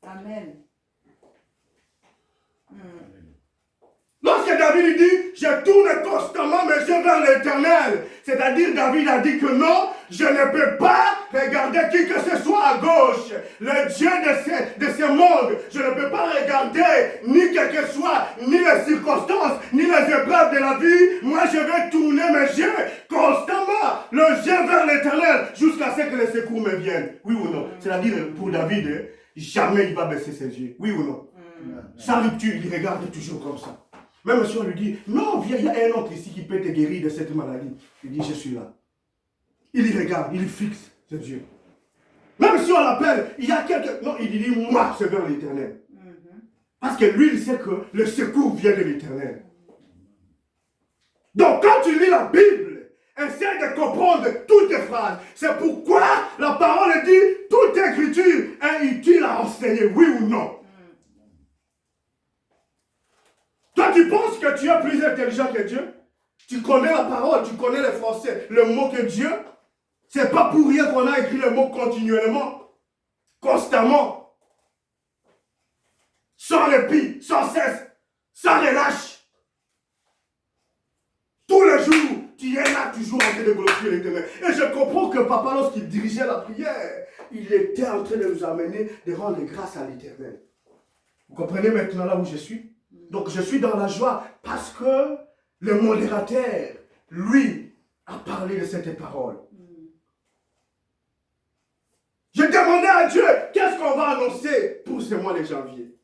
Amen. Lorsque David dit, je tourne constamment mes yeux vers l'Éternel, c'est-à-dire David a dit que non, je ne peux pas regarder qui que ce soit à gauche, le Dieu de ce monde. Je ne peux pas regarder ni quel que soit, ni les circonstances, ni les épreuves de la vie. Moi, je vais tourner mes yeux constamment, le yeux vers l'Éternel, jusqu'à ce que les secours me viennent. Oui ou non? C'est-à-dire, pour David, jamais il va baisser ses yeux. Oui ou non? Sans rupture, il regarde toujours comme ça. Même si on lui dit, non, viens, il y a un autre ici qui peut te guérir de cette maladie. Il dit, je suis là. Il y regarde, il fixe, c'est Dieu. Même si on l'appelle, il y a quelqu'un. Non, il dit, moi, c'est vers l'Éternel. Parce que lui, il sait que le secours vient de l'Éternel. Donc, quand tu lis la Bible, essaie de comprendre toutes les phrases. C'est pourquoi la parole dit, toute écriture est utile à enseigner, oui ou non. Toi, tu penses que tu es plus intelligent que Dieu? Tu connais la parole, tu connais le français, le mot que Dieu. C'est pas pour rien qu'on a écrit le mot continuellement, constamment, sans répit, sans cesse, sans relâche. Tous les jours, tu es là toujours en train de glorifier l'Éternel. Et je comprends que papa, lorsqu'il dirigeait la prière, il était en train de nous amener de rendre grâce à l'Éternel. Vous comprenez maintenant là où je suis? Donc je suis dans la joie parce que le modérateur, lui, a parlé de cette parole. Je demande demander à Dieu, qu'est-ce qu'on va annoncer pour ce mois de janvier?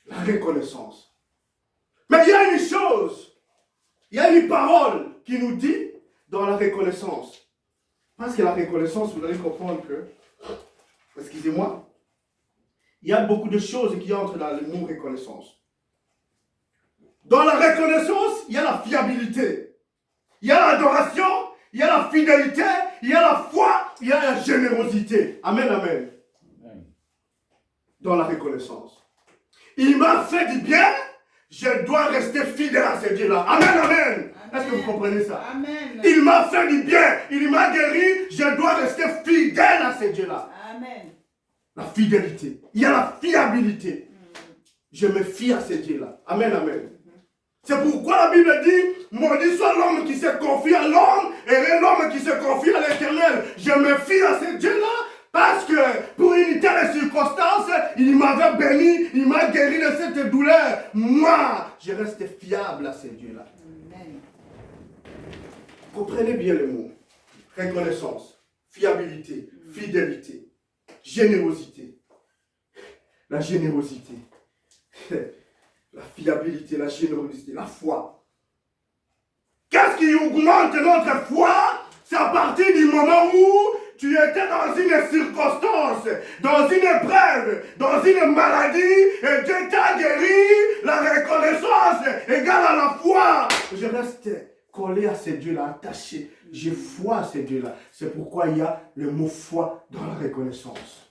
La reconnaissance. Mais il y a une chose, il y a une parole qui nous dit dans la reconnaissance. Parce que la reconnaissance, vous allez comprendre que, excusez-moi, il y a beaucoup de choses qui entrent dans le mot reconnaissance. Dans la reconnaissance, il y a la fiabilité, il y a l'adoration, il y a la fidélité, il y a la foi, il y a la générosité. Amen, amen. Dans la reconnaissance. Il m'a fait du bien, je dois rester fidèle à ce Dieu-là. Amen, amen. Est-ce que vous comprenez ça? Amen. Il m'a fait du bien, il m'a guéri, je dois rester fidèle à ce Dieu-là. Amen. La fidélité. Il y a la fiabilité. Je me fie à ce Dieu-là. Amen, amen. C'est pourquoi la Bible dit, maudit soit l'homme qui se confie à l'homme et l'homme qui se confie à l'Éternel. Je me fie à ce Dieu-là parce que pour une telle circonstance, il m'avait béni, il m'a guéri de cette douleur. Moi, je reste fiable à ce Dieu-là. Amen. Comprenez bien le mot. Reconnaissance, fiabilité, fidélité, générosité. La générosité. La fiabilité, la générosité, la foi. Qu'est-ce qui augmente notre foi? C'est à partir du moment où tu étais dans une circonstance, dans une épreuve, dans une maladie, et Dieu t'a guéri. La reconnaissance égale à la foi. Je reste collé à ce Dieu-là, attaché. J'ai foi à ce Dieu-là. C'est pourquoi il y a le mot foi dans la reconnaissance.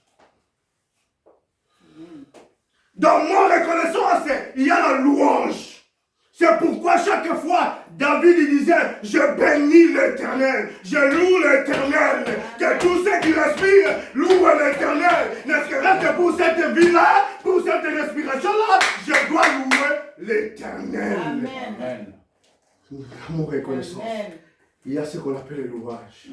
Dans mon reconnaissance, il y a la louange. C'est pourquoi chaque fois, David il disait, je bénis l'Éternel, je loue l'Éternel. Que tous ceux qui respirent louent l'Éternel. Ne serait-ce que pour cette vie-là, pour cette respiration-là, je dois louer l'Éternel. Amen. Mon reconnaissance. Amen. Il y a ce qu'on appelle le louage.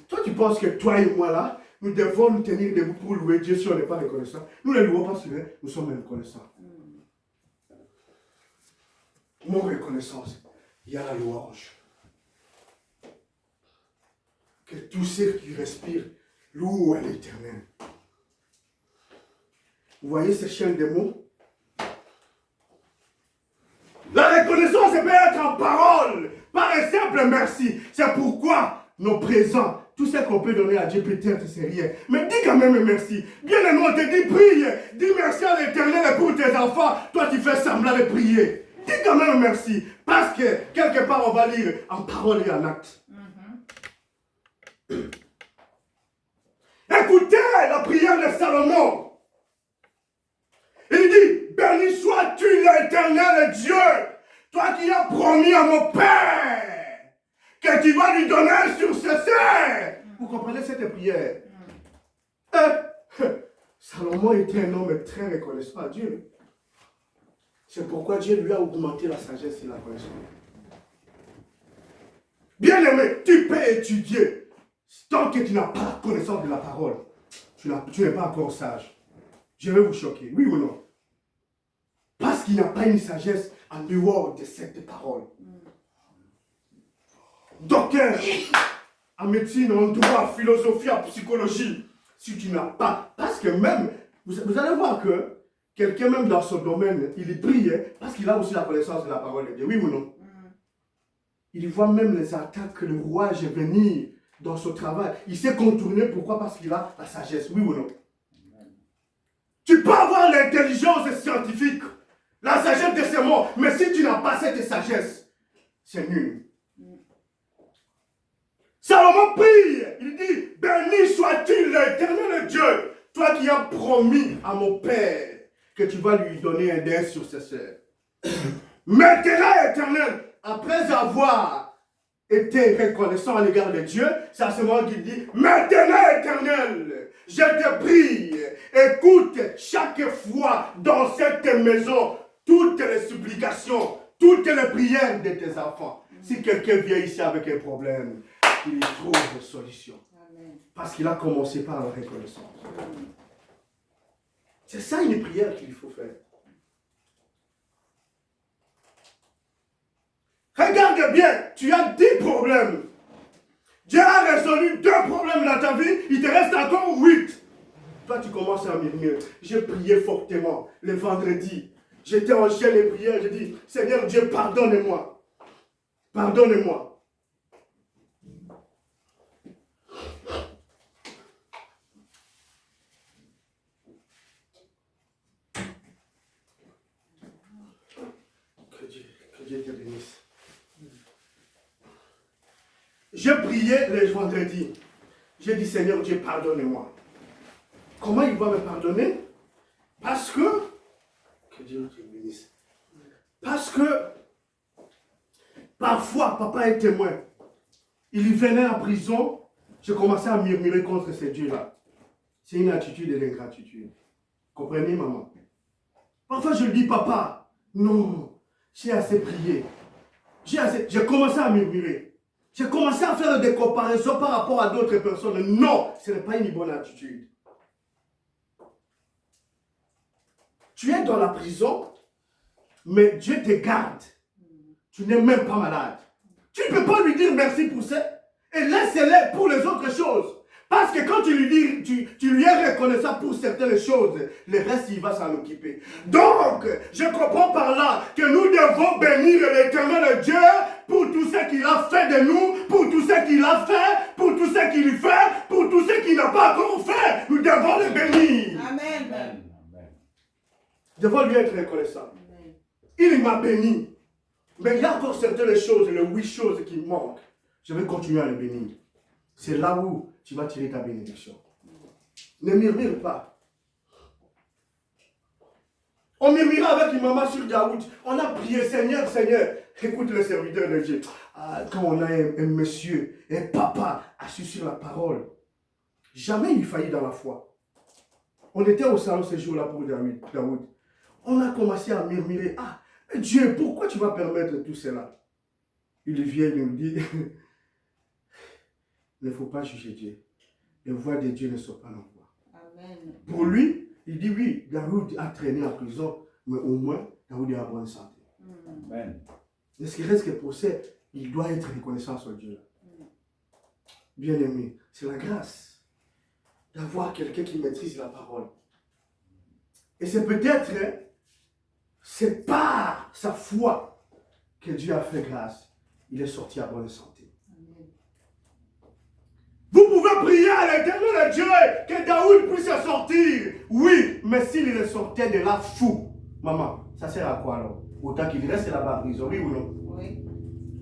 Toi, tu penses que toi et moi là, nous devons nous tenir debout pour louer Dieu si on n'est pas reconnaissant. Nous ne louons pas parce que nous sommes reconnaissants. Mon reconnaissance, il y a la louange. Que tous ceux qui respirent louent l'Éternel. Vous voyez ces chaînes de mots? La reconnaissance peut être en parole, par un simple merci. C'est pourquoi nos présents, tout ce qu'on peut donner à Dieu, peut-être c'est rien. Mais dis quand même merci. Bien aimé, on te dit prie. Dis merci à l'Éternel pour tes enfants. Toi, tu fais semblant de prier. Dis quand même merci. Parce que quelque part, on va lire en parole et en acte. Écoutez la prière de Salomon. Il dit, béni sois-tu l'Éternel Dieu, toi qui as promis à mon Père que tu vas lui donner sur ce sein. Vous comprenez cette prière? Salomon était un homme très reconnaissant à Dieu. C'est pourquoi Dieu lui a augmenté la sagesse et la connaissance. Bien aimé, tu peux étudier. Tant que tu n'as pas la connaissance de la parole, tu n'es pas encore sage. Je vais vous choquer, oui ou non? Parce qu'il n'y a pas une sagesse en dehors de cette parole. Docteur, en médecine, en droit, en philosophie, en psychologie, si tu n'as pas, parce que même, vous allez voir que quelqu'un même dans son domaine, il prie parce qu'il a aussi la connaissance de la parole de Dieu, oui ou non? Il voit même les attaques que le roi est venir dans son travail. Il sait contourner, pourquoi? Parce qu'il a la sagesse, oui ou non? Tu peux avoir l'intelligence scientifique, la sagesse de ces mots, mais si tu n'as pas cette sagesse, c'est nul. Salomon prie, il dit, béni sois-tu l'Éternel Dieu, toi qui as promis à mon Père que tu vas lui donner un dé sur ses sœurs. Maintenant, Éternel, après avoir été reconnaissant à l'égard de Dieu, c'est à ce moment qu'il dit, maintenant, Éternel, je te prie, écoute chaque fois dans cette maison toutes les supplications, toutes les prières de tes enfants. Si quelqu'un vient ici avec un problème, qu'il y trouve une solution. Amen. Parce qu'il a commencé par la reconnaissance. C'est ça une prière qu'il faut faire. Regarde bien, tu as 10 problèmes. Dieu a résolu 2 problèmes dans ta vie, il te reste encore 8. Toi, tu commences à murmurer. J'ai prié fortement le vendredi. J'étais en chaîne et prière. J'ai dit, Seigneur Dieu, pardonne-moi. Pardonne-moi. Que Dieu te bénisse. J'ai prié le vendredi. J'ai dit, Seigneur Dieu, pardonne-moi. Comment il va me pardonner? Parce que Dieu te bénisse. Parce que parfois, papa est témoin. Il venait en prison, je commençais à murmurer contre ces dieux-là. C'est une attitude de l'ingratitude. Comprenez, maman? Parfois, je dis, papa, non, j'ai assez prié. J'ai commencé à murmurer. J'ai commencé à faire des comparaisons par rapport à d'autres personnes. Non, ce n'est pas une bonne attitude. Tu es dans la prison, mais Dieu te garde. Tu n'es même pas malade. Tu ne peux pas lui dire merci pour ça et laisse-les pour les autres choses. Parce que quand tu lui dis, tu lui es reconnaissant pour certaines choses, le reste, il va s'en occuper. Donc, je comprends par là que nous devons bénir l'Éternel Dieu pour tout ce qu'il a fait de nous, pour tout ce qu'il a fait, pour tout ce qu'il fait, pour tout ce qu'il n'a pas encore fait. Nous devons le bénir. Amen. Nous devons lui être reconnaissants. Il m'a béni. Mais il y a encore certaines choses, les 8 choses qui manquent. Je vais continuer à les bénir. C'est là où tu vas tirer ta bénédiction. Ne murmure pas. On murmura avec maman sur Daoud. On a prié, Seigneur, Seigneur. Écoute le serviteur de Dieu. Quand on a un monsieur, un papa assis sur la parole, jamais il faillit dans la foi. On était au salon ce jour-là pour Daoud. On a commencé à murmurer. Ah, Dieu, pourquoi tu vas permettre tout cela? Il vient et nous dit, il ne faut pas juger Dieu. Les voies de Dieu ne sont pas nos voies. Amen. Pour lui, il dit oui, Daoud a traîné en prison, mais au moins, Daoud est en bonne santé. Amen. Ne serait-ce que pour ça, il doit être reconnaissant sur Dieu. Bien aimé, c'est la grâce d'avoir quelqu'un qui maîtrise la parole. Et c'est peut-être, c'est par sa foi que Dieu a fait grâce. Il est sorti à bonne santé. Vous pouvez prier à l'Éternel Dieu que Daoud puisse sortir. Oui, mais s'il sortait de là fou, maman, ça sert à quoi alors? Autant qu'il reste là-bas en prison, oui ou non? Oui.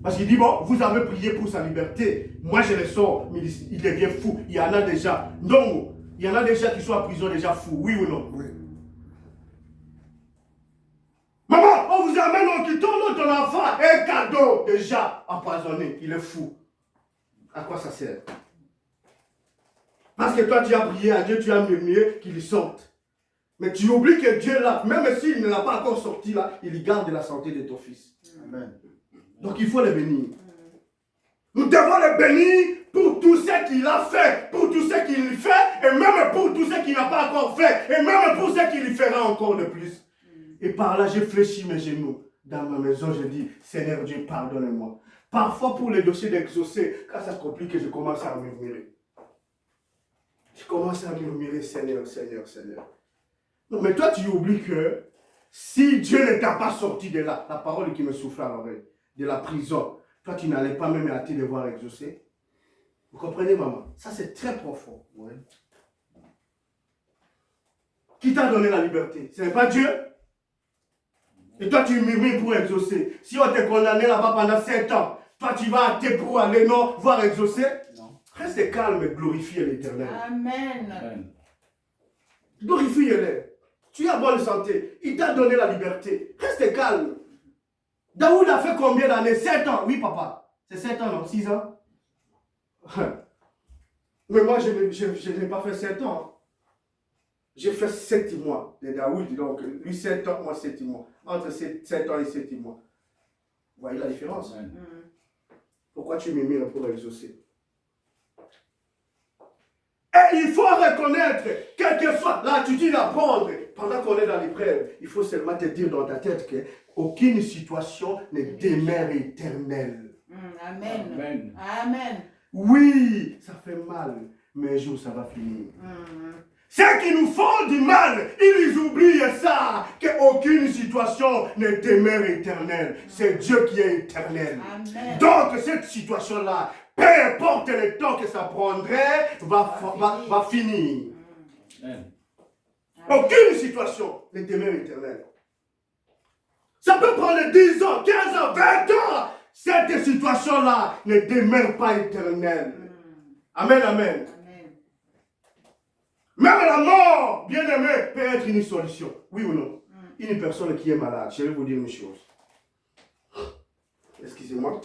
Parce qu'il dit, bon, vous avez prié pour sa liberté. Moi, je le sors, mais il devient fou. Il y en a déjà. Non, il y en a déjà qui sont en prison déjà fous, oui ou non? Oui. Maman, on vous amène en quittant notre enfant un cadeau déjà empoisonné. Il est fou. À quoi ça sert? Parce que toi, tu as prié à Dieu, tu as murmuré qu'il sorte. Mais tu oublies que Dieu, là, même s'il ne l'a pas encore sorti, là, il garde la santé de ton fils. Amen. Donc, il faut le bénir. Nous devons le bénir pour tout ce qu'il a fait, pour tout ce qu'il fait, et même pour tout ce qu'il n'a pas encore fait, et même pour ce qu'il fera encore de plus. Et par là, j'ai fléchi mes genoux. Dans ma maison, je dis, Seigneur Dieu, pardonne-moi. Parfois, pour les dossiers d'exaucer, quand ça complique, je commence à murmurer. Je commence à murmurer, Seigneur, Seigneur, Seigneur. Non, mais toi, tu oublies que si Dieu ne t'a pas sorti de là, la parole qui me souffle à l'oreille, de la prison, toi, tu n'allais pas même à te devoir exaucer. Vous comprenez, maman? Ça, c'est très profond. Ouais. Qui t'a donné la liberté? Ce n'est pas Dieu? Et toi, tu murmures pour exaucer. Si on t'est condamné là-bas pendant 7 ans, toi, tu vas hâter pour aller, non, voir exaucer? Non. Reste calme et glorifie l'Éternel. Amen. Amen. Glorifie-le. Tu es en bonne santé. Il t'a donné la liberté. Reste calme. Daoud a fait combien d'années? 7 ans. Oui, papa. C'est 7 ans, non? 6 ans? Mais moi, je n'ai pas fait 7 ans. J'ai fait 7 mois de Daoud. Donc, lui 7 ans, moi 7 mois. Entre 7 ans et 7 mois. Vous voyez la différence? Amen. Pourquoi tu murmures pour exaucer? Et il faut reconnaître, quelle que soit l'attitude à prendre, pendant qu'on est dans l'épreuve, il faut seulement te dire dans ta tête qu'aucune situation ne demeure éternelle. Amen. Amen. Amen. Oui, ça fait mal, mais un jour ça va finir. Ceux qui nous font du mal, ils oublient ça, qu'aucune situation ne demeure éternelle. C'est Dieu qui est éternel. Amen. Donc cette situation-là, peu importe le temps que ça prendrait, va finir. Amen. Aucune situation ne demeure éternelle. Ça peut prendre 10 ans, 15 ans, 20 ans. Cette situation-là ne demeure pas éternelle. Amen, amen. Amen. Même la mort, bien aimé, peut être une solution. Oui ou non? Une personne qui est malade, je vais vous dire une chose. Excusez-moi.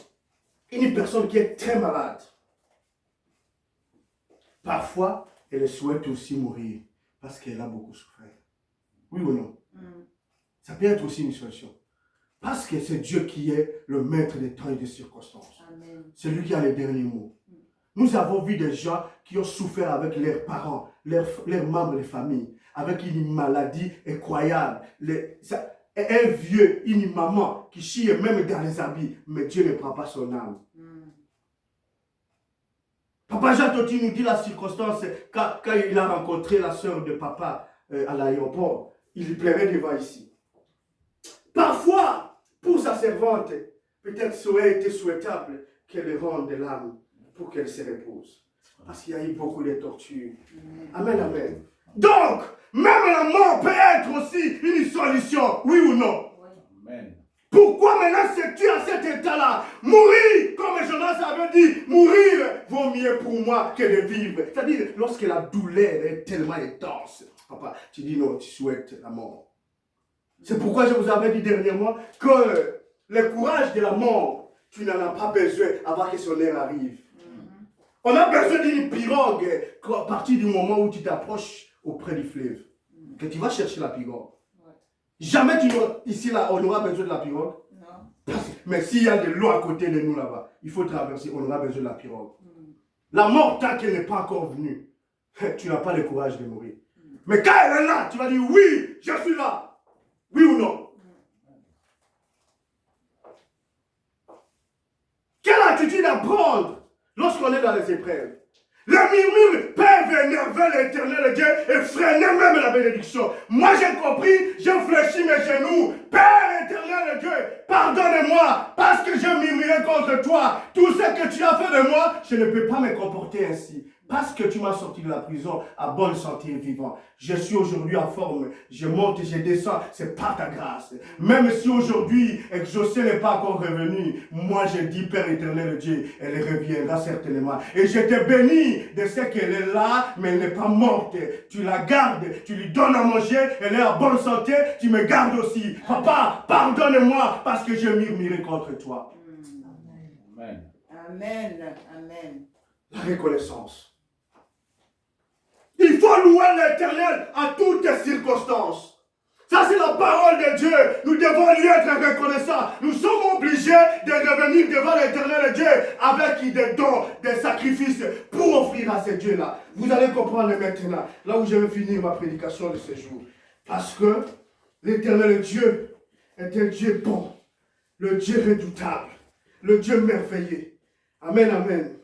Une personne qui est très malade, parfois, elle souhaite aussi mourir parce qu'elle a beaucoup souffert. Oui ou non? Ça peut être aussi une solution. Parce que c'est Dieu qui est le maître des temps et des circonstances. Amen. C'est lui qui a les derniers mots. Nous avons vu des gens qui ont souffert avec leurs parents, leurs membres de famille, avec une maladie incroyable. Un vieux, une maman qui chie même dans les habits, mais Dieu ne prend pas son âme. Papa Jean Toti nous dit la circonstance quand il a rencontré la sœur de papa à l'aéroport. Il pleurait devant ici. Parfois, pour sa servante, peut-être ça aurait été souhaitable qu'elle rende l'âme pour qu'elle se repose. Parce qu'il y a eu beaucoup de tortures. Amen, amen. Donc, même la mort peut être aussi une solution, oui ou non? Amen. Pourquoi maintenant es-tu à cet état-là? Mourir, comme Jonas avait dit, mourir vaut mieux pour moi que de vivre. C'est-à-dire, lorsque la douleur est tellement intense, papa, tu dis non, tu souhaites la mort. C'est pourquoi je vous avais dit dernièrement que le courage de la mort, tu n'en as pas besoin avant que son heure arrive. On a besoin d'une pirogue à partir du moment où tu t'approches auprès du fleuve. Que tu vas chercher la pirogue. Jamais ici, là, on aura besoin de la pirogue. Non. Mais s'il y a de l'eau à côté de nous là-bas, il faut traverser, on aura besoin de la pirogue. La mort, tant qu'elle n'est pas encore venue, tu n'as pas le courage de mourir. Mais quand elle est là, tu vas dire oui, je suis là. Oui ou non? Quelle attitude à prendre lorsqu'on est dans les épreuves? Les murmures peuvent énerver l'éternel Dieu et freiner même la bénédiction. Moi j'ai compris, j'ai fléchi mes genoux. Père éternel Dieu, pardonne-moi parce que j'ai murmuré contre toi. Tout ce que tu as fait de moi, je ne peux pas me comporter ainsi. Parce que tu m'as sorti de la prison à bonne santé et vivant. Je suis aujourd'hui en forme. Je monte et je descends. C'est par ta grâce. Même si aujourd'hui, Exaucé n'est pas encore revenu, moi je dis, Père éternel Dieu, elle reviendra certainement. Et je te bénis de ce qu'elle est là, mais elle n'est pas morte. Tu la gardes, tu lui donnes à manger, elle est en bonne santé, tu me gardes aussi. Papa, pardonne-moi parce que j'ai murmuré contre toi. Amen. Amen. Amen. La reconnaissance. Il faut louer l'Éternel à toutes les circonstances. Ça, c'est la parole de Dieu. Nous devons lui être reconnaissants. Nous sommes obligés de revenir devant l'Éternel Dieu avec des dons, des sacrifices pour offrir à ce Dieu-là. Vous allez comprendre maintenant, là où je vais finir ma prédication de ce jour. Parce que l'Éternel Dieu est un Dieu bon, le Dieu redoutable, le Dieu merveilleux. Amen, amen.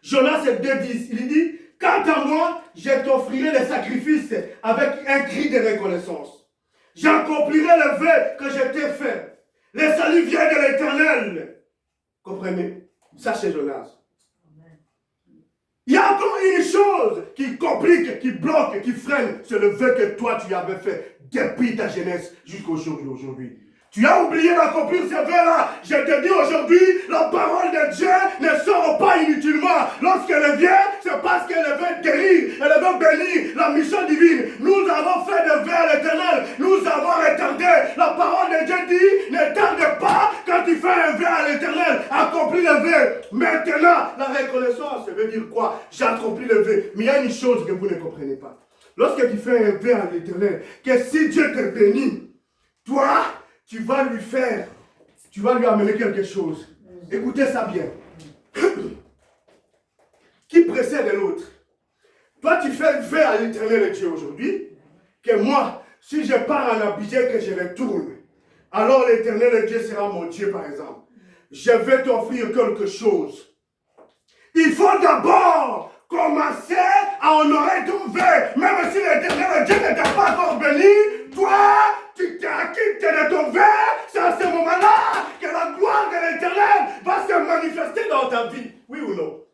Jonas 2,10, il dit, quant à moi, je t'offrirai les sacrifices avec un cri de reconnaissance. J'accomplirai le vœu que je t'ai fait. Le salut vient de l'Éternel. Comprenez? Ça, c'est Jonas. Il y a encore une chose qui complique, qui bloque, qui freine. C'est le vœu que toi, tu avais fait depuis ta jeunesse jusqu'au jour d'aujourd'hui. Tu as oublié d'accomplir ce vœu-là. Je te dis aujourd'hui, la parole de Dieu ne sort pas inutilement. Lorsqu'elle vient, c'est parce qu'elle veut guérir, elle veut bénir la mission divine. Nous avons fait de vœux à l'Éternel. Nous avons retardé. La parole de Dieu dit, ne tarde pas quand tu fais un vœu à l'Éternel. Accomplis le vœu. Maintenant, la reconnaissance, ça veut dire quoi? J'ai accompli le vœu. Mais il y a une chose que vous ne comprenez pas. Lorsque tu fais un vœu à l'Éternel, que si Dieu te bénit, toi, tu vas lui faire, tu vas lui amener quelque chose. Écoutez ça bien. Qui précède l'autre? Toi, tu fais vœu à l'Éternel Dieu aujourd'hui, que moi, si je pars en Abidjan, que je retourne, alors l'Éternel Dieu sera mon Dieu, par exemple. Je vais t'offrir quelque chose. Il faut d'abord commencer à honorer ton vœu. Même si l'Éternel Dieu ne t'a pas encore béni, toi, tu t'es acquis de ton vœu. C'est à ce moment-là que la gloire de l'Éternel va se manifester dans ta vie. Oui ou non?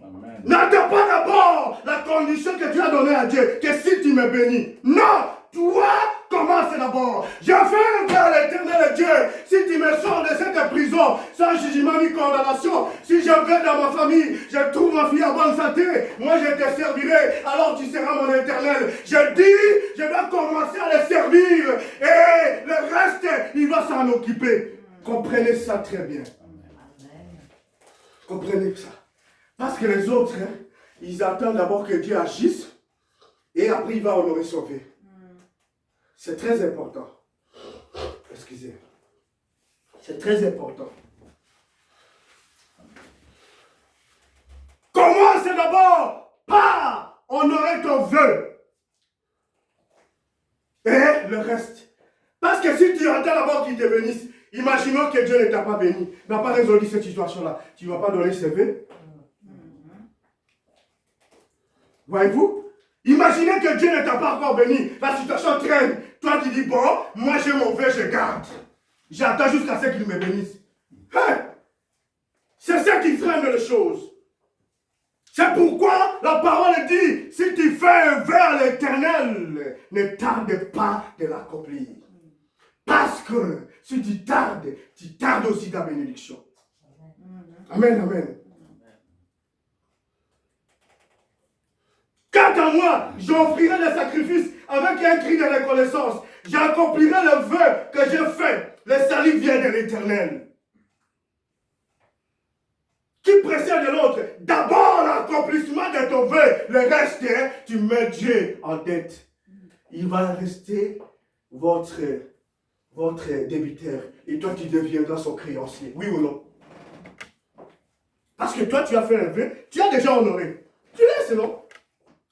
Amen. N'attends pas d'abord la condition que tu as donnée à Dieu, que si tu me bénis. Non, toi, commence d'abord. Je fais un vœu à l'Éternel Dieu. Si tu me sors de cette prison, sans jugement ni condamnation, si je vais dans ma famille, je trouve ma fille en bonne santé, moi je te servirai, alors tu seras mon Éternel. Je dis, je dois commencer à le servir. Et le reste, il va s'en occuper. Comprenez ça très bien. Comprenez ça. Parce que les autres, hein, ils attendent d'abord que Dieu agisse et après il va honorer son vœu. C'est très important. Excusez. C'est très important. Commence d'abord par honorer ton vœu. Et le reste. Parce que si tu attends d'abord qu'il te bénisse, imaginons que Dieu ne t'a pas béni, n'a pas résolu cette situation-là. Tu ne vas pas donner ses vœux. Voyez-vous? Imaginez que Dieu ne t'a pas encore béni. La situation traîne. Toi, tu dis, bon, moi j'ai mon vœu, je garde. J'attends jusqu'à ce qu'il me bénisse. Hein? C'est ça qui freine les choses. C'est pourquoi la parole dit, si tu fais un vœu à l'Éternel, ne tarde pas de l'accomplir. Parce que si tu tardes aussi ta bénédiction. Amen, amen. Quant à moi, j'offrirai le sacrifice avec un cri de reconnaissance. J'accomplirai le vœu que j'ai fait. Le salut vient de l'Éternel. Qui précède l'autre? D'abord l'accomplissement de ton vœu. Le reste, hein, tu mets Dieu en dette. Il va rester votre débiteur. Et toi, tu deviendras son créancier. Oui ou non? Parce que toi, tu as fait un vœu. Tu as déjà honoré. Tu laisses, non?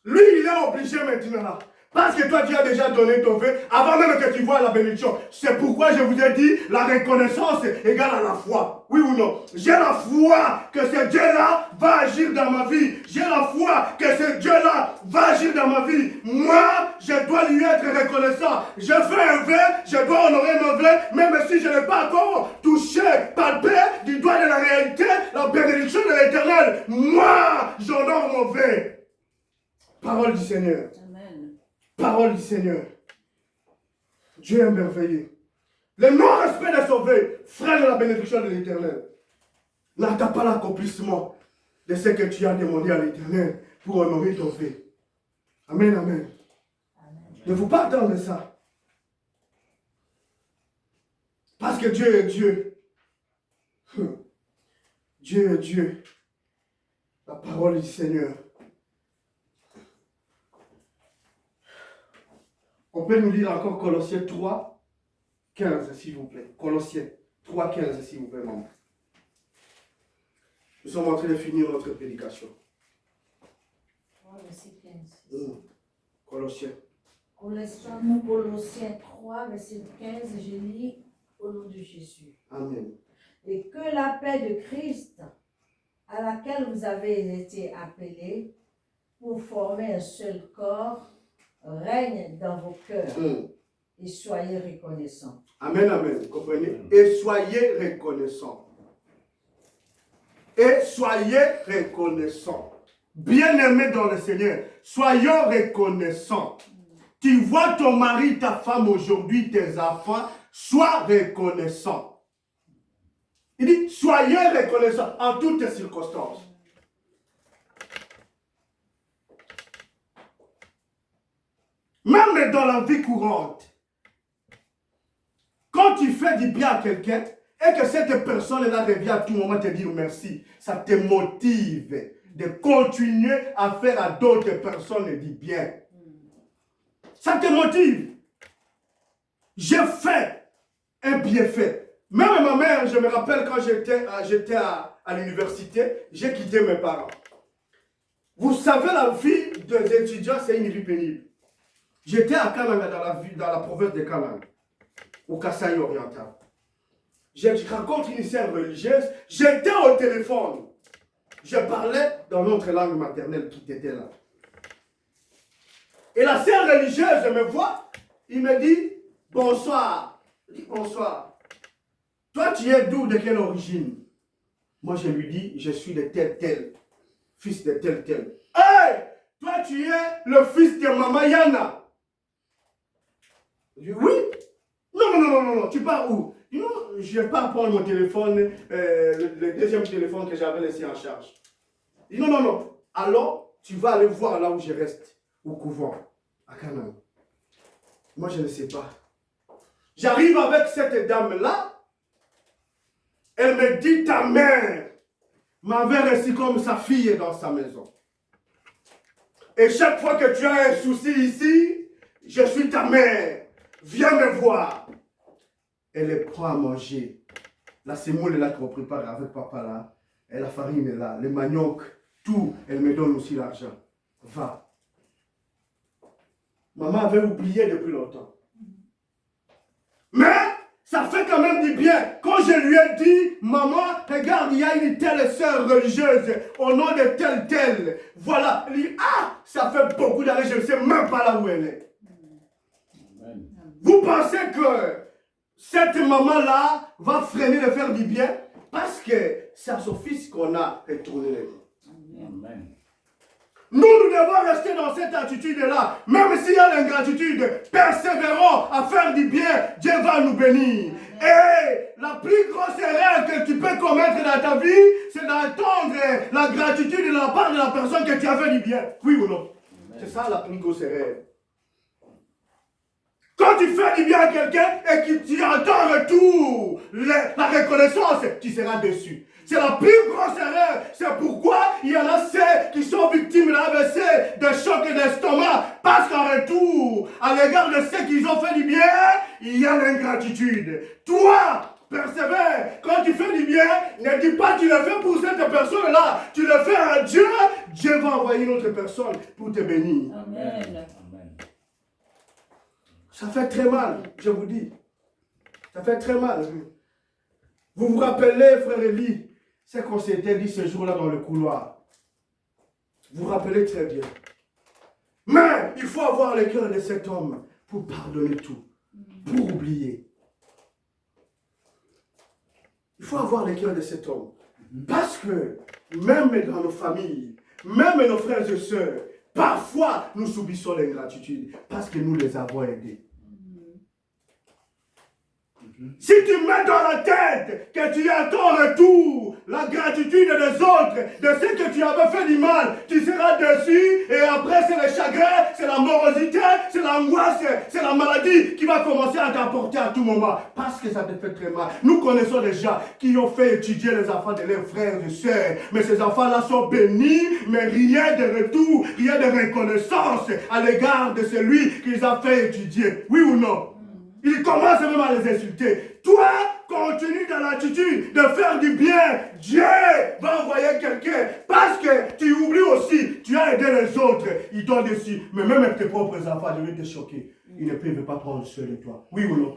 Lui, il est obligé maintenant là. Parce que toi, tu as déjà donné ton vœu avant même que tu vois la bénédiction. C'est pourquoi je vous ai dit, la reconnaissance égale à la foi. Oui ou non? J'ai la foi que ce Dieu-là va agir dans ma vie. J'ai la foi que ce Dieu-là va agir dans ma vie. Moi, je dois lui être reconnaissant. Je fais un vœu, je dois honorer mon vœu, même si je n'ai pas encore touché, palpé du doigt de la réalité, la bénédiction de l'Éternel. Moi, j'honore mon vœu. Parole du Seigneur. Amen. Parole du Seigneur. Dieu est merveilleux. Le non-respect de son vœu freine la bénédiction de l'Éternel. N'attends pas l'accomplissement de ce que tu as demandé à l'Éternel pour honorer ton vœu. Amen, amen. Ne faut pas attendre ça. Parce que Dieu est Dieu. Dieu est Dieu. La parole du Seigneur. On peut nous lire encore Colossiens 3, 15, s'il vous plaît. Colossiens 3, 15, s'il vous plaît, maman. Nous sommes en train de finir notre prédication. 3, verset 15. Colossiens. Colossiens 3, verset 15, je lis au nom de Jésus. Amen. Et que la paix de Christ, à laquelle vous avez été appelés pour former un seul corps, règne dans vos cœurs et soyez reconnaissants. Amen, amen. Vous comprenez? Et soyez reconnaissants. Et soyez reconnaissants. Bien-aimés dans le Seigneur, soyons reconnaissants. Tu vois ton mari, ta femme aujourd'hui, tes enfants, sois reconnaissant. Il dit, soyez reconnaissants en toutes circonstances. Même dans la vie courante, quand tu fais du bien à quelqu'un et que cette personne-là revient à tout moment te dire merci, ça te motive de continuer à faire à d'autres personnes du bien. Ça te motive. J'ai fait un bienfait. Même ma mère, je me rappelle quand j'étais à l'université, j'ai quitté mes parents. Vous savez, la vie des étudiants, c'est une vie pénible. J'étais à Kananga, dans la province de Kananga, au Kasaï oriental. Je rencontre une sœur religieuse, j'étais au téléphone. je parlais dans notre langue maternelle qui était là. Et la sœur religieuse me voit, il me dit, bonsoir. Je dis, bonsoir. Toi, tu es d'où, de quelle origine? Moi, je lui dis, je suis de tel, fils de tel. Hey, toi, tu es le fils de Maman Yana. Je dis, oui. Non, tu pars où? Je dis, non, je vais pas prendre mon téléphone, le deuxième téléphone que j'avais laissé en charge. Je dis, non. Alors, tu vas aller voir là où je reste, au couvent, à Canaan. Moi, je ne sais pas. J'arrive avec cette dame-là. Elle me dit, ta mère m'avait reçu comme sa fille dans sa maison. Et chaque fois que tu as un souci ici, je suis ta mère. Viens me voir. Elle est prête à manger. La semoule est là qu'on prépare avec papa là. Et la farine est là. Le manioc, tout. Elle me donne aussi l'argent. Va. Maman avait oublié depuis longtemps. Mais ça fait quand même du bien. Quand je lui ai dit, maman, regarde, il y a une telle sœur religieuse au nom de tel. Voilà. Elle dit, ça fait beaucoup d'années, je ne sais même pas là où elle est. Amen. Vous pensez que cette maman-là va freiner de faire du bien? Parce que c'est à son fils qu'on a retourné les vies. Amen. Nous devons rester dans cette attitude-là. Même s'il y a l'ingratitude, persévérons à faire du bien. Dieu va nous bénir. Et la plus grosse erreur que tu peux commettre dans ta vie, c'est d'attendre la gratitude de la part de la personne que tu as fait du bien. Oui ou non? C'est ça la plus grosse erreur. Quand tu fais du bien à quelqu'un et que tu attends en retour la reconnaissance, tu seras déçu. C'est la plus grosse erreur. C'est pourquoi il y en a ceux qui sont victimes d'AVC, de choc d'estomac. Parce qu'en retour, à l'égard de ceux qui ont fait du bien, il y a l'ingratitude. Toi, persévère. Quand tu fais du bien, ne dis pas que tu le fais pour cette personne-là. Tu le fais à Dieu. Dieu va envoyer une autre personne pour te bénir. Amen. Ça fait très mal, je vous dis. Ça fait très mal. Vous vous rappelez, frère Élie, ce qu'on s'était dit ce jour-là dans le couloir. Vous vous rappelez très bien. Mais il faut avoir le cœur de cet homme pour pardonner tout, pour oublier. Il faut avoir le cœur de cet homme. Parce que même dans nos familles, même nos frères et sœurs, parfois nous subissons l'ingratitude parce que nous les avons aidés. Si tu mets dans la tête que tu as ton retour, la gratitude des autres, de ce que tu avais fait du mal, tu seras déçu et après c'est le chagrin, c'est la morosité, c'est l'angoisse, c'est la maladie qui va commencer à t'apporter à tout moment parce que ça te fait très mal. Nous connaissons des gens qui ont fait étudier les enfants de leurs frères et sœurs, mais ces enfants-là sont bénis, mais rien de retour, rien de reconnaissance à l'égard de celui qu'ils ont fait étudier. Oui ou non? Il commence même à les insulter. Toi, continue dans l'attitude de faire du bien. Dieu va envoyer quelqu'un. Parce que tu oublies aussi, tu as aidé les autres. Ils t'ont déçu. Mais même avec tes propres enfants, je vais te choquer. Ils ne peuvent pas prendre soin de toi. Oui ou non?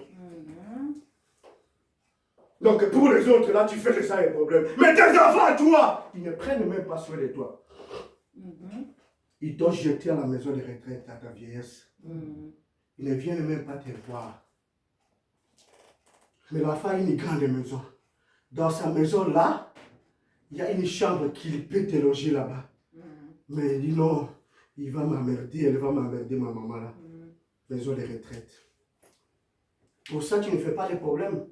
Donc pour les autres, là, tu fais que ça un problème. Mais tes enfants, toi, ils ne prennent même pas soin de toi. Ils t'ont jeté à la maison de retraite à ta vieillesse. Ils ne viennent même pas te voir. Mais l'enfant a une grande maison. Dans sa maison-là, il y a une chambre qu'il peut te loger là-bas. Mais il dit non, il va m'emmerder, elle va m'emmerder ma maman là. Maison de retraite. Pour ça, tu ne fais pas les problèmes.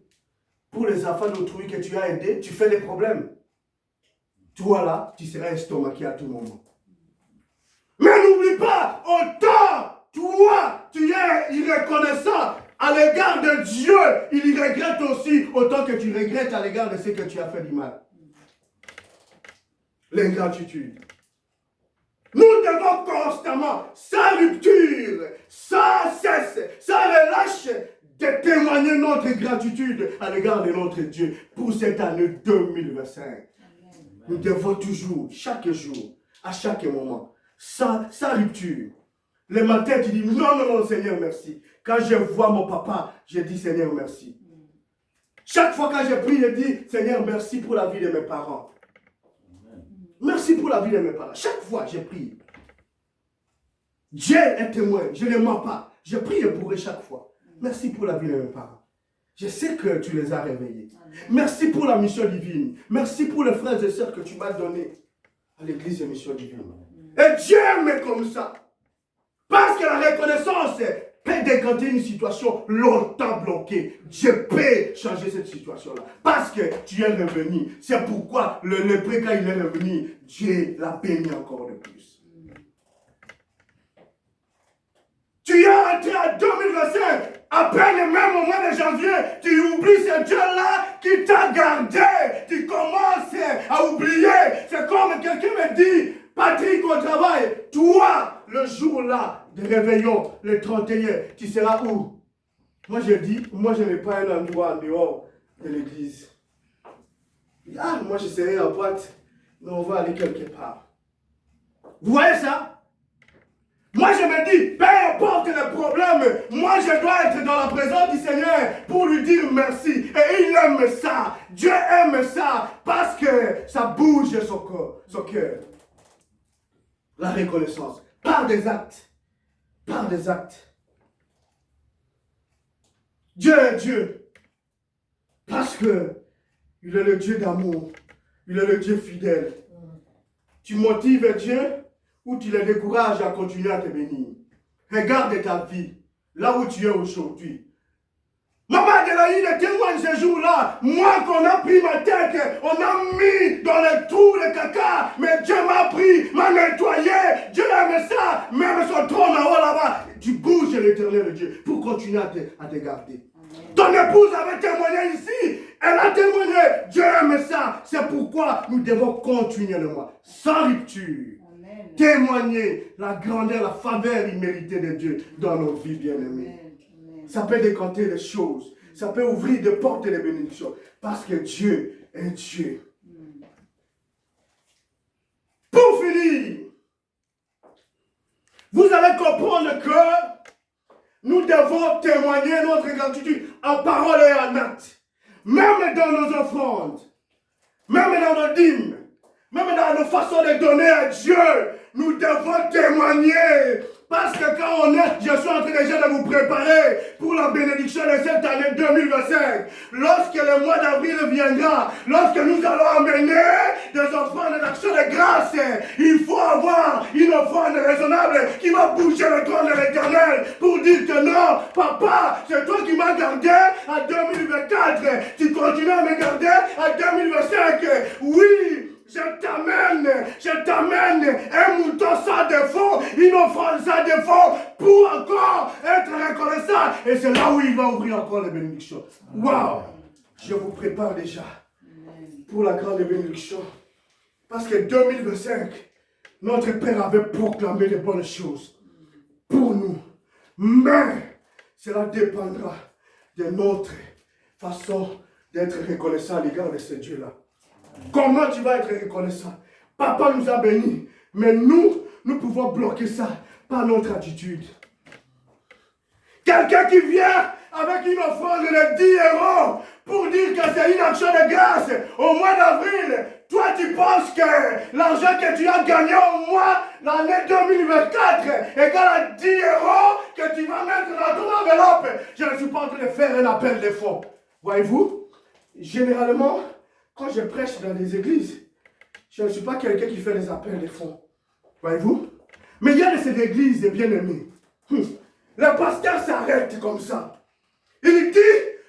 Pour les enfants d'autrui que tu as aidés, tu fais les problèmes. Toi là, tu seras estomaqué à tout moment. Mais n'oublie pas, autant toi, tu es irreconnaissant à l'égard de Dieu, il y regrette aussi autant que tu regrettes à l'égard de ce que tu as fait du mal. L'ingratitude. Nous devons constamment, sans rupture, sans cesse, sans relâche, de témoigner notre gratitude à l'égard de notre Dieu pour cette année 2025. Amen. Nous devons toujours, chaque jour, à chaque moment, sans rupture. Le matin, tu dis non, Seigneur, merci. Quand je vois mon papa, je dis Seigneur, merci. Chaque fois que je prie, je dis Seigneur, merci pour la vie de mes parents. Merci pour la vie de mes parents. Chaque fois, j'ai prié. Dieu est témoin, je ne mens pas. Je prie pour eux chaque fois. Merci pour la vie de mes parents. Je sais que tu les as réveillés. Merci pour la mission divine. Merci pour les frères et sœurs que tu m'as donnés à l'église de mission divine. Et Dieu m'est comme ça. Parce que la reconnaissance peut décanter une situation longtemps bloquée. Dieu peut changer cette situation-là. Parce que tu es revenu. C'est pourquoi le lépreux, quand il est revenu, Dieu l'a béni encore de plus. Tu es entré en 2025. À peine même au mois de janvier, tu oublies ce Dieu-là qui t'a gardé. Tu commences à oublier. C'est comme quelqu'un me dit, Patrick au travail, toi, le jour-là de réveillon, le 31, tu seras où? Moi je dis, moi je n'ai pas un endroit en dehors de l'église. Ah, moi je serai en boîte, mais on va aller quelque part. Vous voyez ça? Moi je me dis, peu importe le problème, moi je dois être dans la présence du Seigneur pour lui dire merci. Et il aime ça, Dieu aime ça, parce que ça bouge son cœur. La reconnaissance, par des actes, par des actes. Dieu est Dieu, parce que il est le Dieu d'amour, il est le Dieu fidèle. Tu motives Dieu ou tu le décourages à continuer à te bénir. Regarde ta vie, là où tu es aujourd'hui. Maman Adélaïde témoigne ce jour-là. Moi qu'on a pris ma tête, on a mis dans le trou le caca, mais Dieu m'a pris, m'a nettoyé. Dieu aime ça, même son trône en haut là-bas. Tu bouges l'éternel Dieu pour continuer à te garder. Ton épouse avait témoigné ici, elle a témoigné. Dieu aime ça, c'est pourquoi nous devons continuer le mois, sans rupture. Témoigner la grandeur, la faveur imméritée de Dieu dans nos vies bien-aimées. Ça peut décanter les choses. Ça peut ouvrir des portes et des bénédictions. Parce que Dieu est Dieu. Pour finir, vous allez comprendre que nous devons témoigner notre gratitude en parole et en acte. Même dans nos offrandes. Même dans nos dîmes. Même dans nos façons de donner à Dieu. Nous devons témoigner. Parce que quand on est, je suis en train déjà de vous préparer pour la bénédiction de cette année 2025. Lorsque le mois d'avril viendra, lorsque nous allons amener des offrandes d'action de grâce, il faut avoir une offrande raisonnable qui va bouger le trône de l'Éternel pour dire que non, papa, c'est toi qui m'as gardé à 2024. Tu continues à me garder à 2025. Oui. Je t'amène un mouton sans défaut, une offrande sans défaut, pour encore être reconnaissant. Et c'est là où il va ouvrir encore les bénédictions. Waouh! Je vous prépare déjà pour la grande bénédiction. Parce que 2025, notre Père avait proclamé de bonnes choses pour nous. Mais cela dépendra de notre façon d'être reconnaissant à l'égard de ce Dieu-là. Comment tu vas être reconnaissant? Papa nous a bénis, mais nous pouvons bloquer ça par notre attitude. Quelqu'un qui vient avec une offrande de 10 € pour dire que c'est une action de grâce au mois d'avril, toi tu penses que l'argent que tu as gagné au mois l'année 2024 égale à 10 € que tu vas mettre dans ton enveloppe. Je ne suis pas en train de faire un appel de fonds. Voyez-vous, généralement, quand je prêche dans les églises, je ne suis pas quelqu'un qui fait des appels de fonds. Voyez-vous? Mais il y a de ces églises de bien-aimés. Le pasteur s'arrête comme ça. Il dit,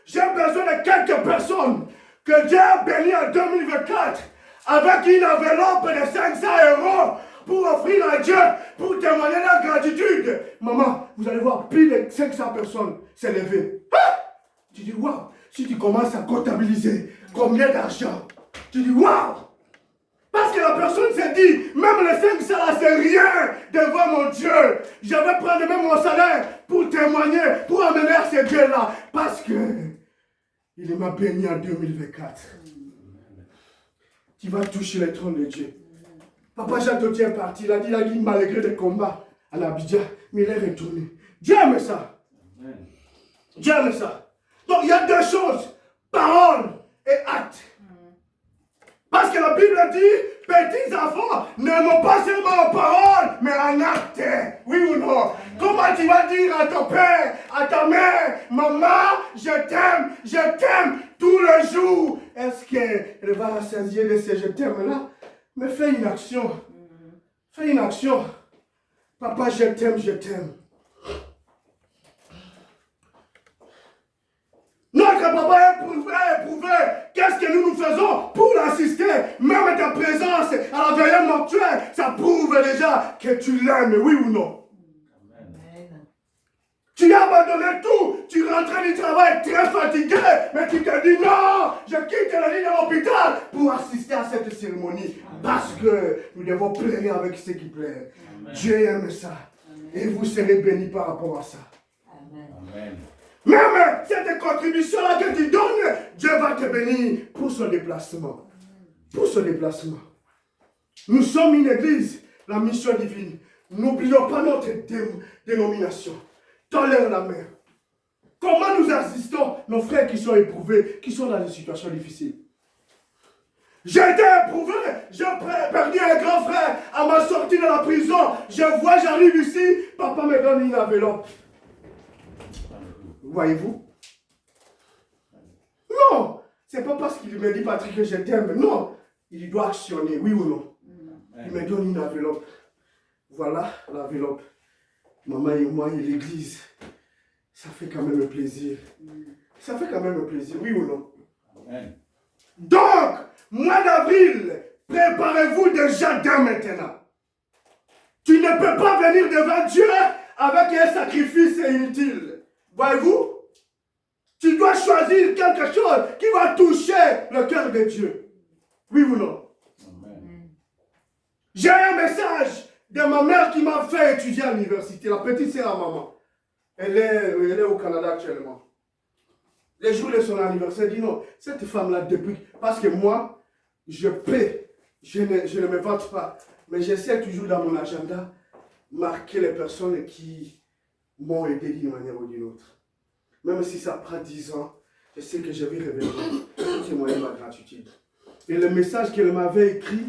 j'ai besoin de quelques personnes que Dieu a bénies en 2024 avec une enveloppe de 500 € pour offrir à Dieu, pour témoigner la gratitude. Maman, vous allez voir, plus de 500 personnes s'est levé. Tu dis, waouh, si tu commences à comptabiliser combien d'argent, tu dis, waouh. Parce que la personne s'est dit, même les 500 là, c'est rien devant mon Dieu. Je vais prendre même mon salaire pour témoigner, pour amener à ce Dieu-là. Parce que il m'a béni en 2024. Tu vas toucher le trône de Dieu. Papa Jean-Toti est parti, il a dit malgré des combats à l'Abidjan, mais il est retourné. Dieu aime ça. Dieu aime ça. Donc il y a deux choses, parole et acte. Parce que la Bible dit, petits enfants, n'aimons pas seulement en parole, mais en acte. Oui ou non? Comment tu vas dire à ton père, à ta mère, maman, je t'aime tous les jours? Est-ce qu'elle va rassasier de ces je t'aime là? Mais fais une action. Fais une action. Papa, je t'aime, je t'aime. Notre papa a éprouvé. Qu'est-ce que nous faisons pour l'assister? Même ta présence à la veillée mortuaire, ça prouve déjà que tu l'aimes, oui ou non? Amen. Tu as abandonné tout. Tu rentrais du travail très fatigué, mais tu te dis non, je quitte la ligne de l'hôpital pour assister à cette cérémonie. Parce que nous devons plaire avec ce qui plaît. Amen. Dieu aime ça. Et vous serez bénis par rapport à ça. Amen. Amen. Même cette contribution-là que tu donnes, Dieu va te bénir pour son déplacement. Pour son déplacement. Nous sommes une église, la mission divine. N'oublions pas notre dénomination. Tolère la main. Comment nous assistons nos frères qui sont éprouvés, qui sont dans des situations difficiles? J'ai été éprouvé, j'ai perdu un grand frère à ma sortie de la prison. J'arrive ici, papa me donne une enveloppe. Voyez-vous? Non, c'est pas parce qu'il me dit Patrick que je t'aime. Non, il doit actionner, oui ou non? Il me donne une enveloppe. Voilà l'enveloppe. Maman et moi et l'église. Ça fait quand même un plaisir. Ça fait quand même un plaisir, oui ou non? Amen. Donc, mois d'avril, préparez-vous déjà dès maintenant. Tu ne peux pas venir devant Dieu avec un sacrifice inutile. Voyez-vous? Tu dois choisir quelque chose qui va toucher le cœur de Dieu. Oui ou non? Amen. J'ai un message de ma mère qui m'a fait étudier à l'université. La petite sœur à maman. Elle est au Canada actuellement. Les jours de son anniversaire, elle dit non, cette femme-là, depuis... Parce que moi, je paie, je ne me vante pas. Mais j'essaie toujours dans mon agenda marquer les personnes qui m'ont aidé d'une manière ou d'une autre. Même si ça prend 10 ans, je sais que je vais révéler témoigner ma gratitude. Et le message qu'elle m'avait écrit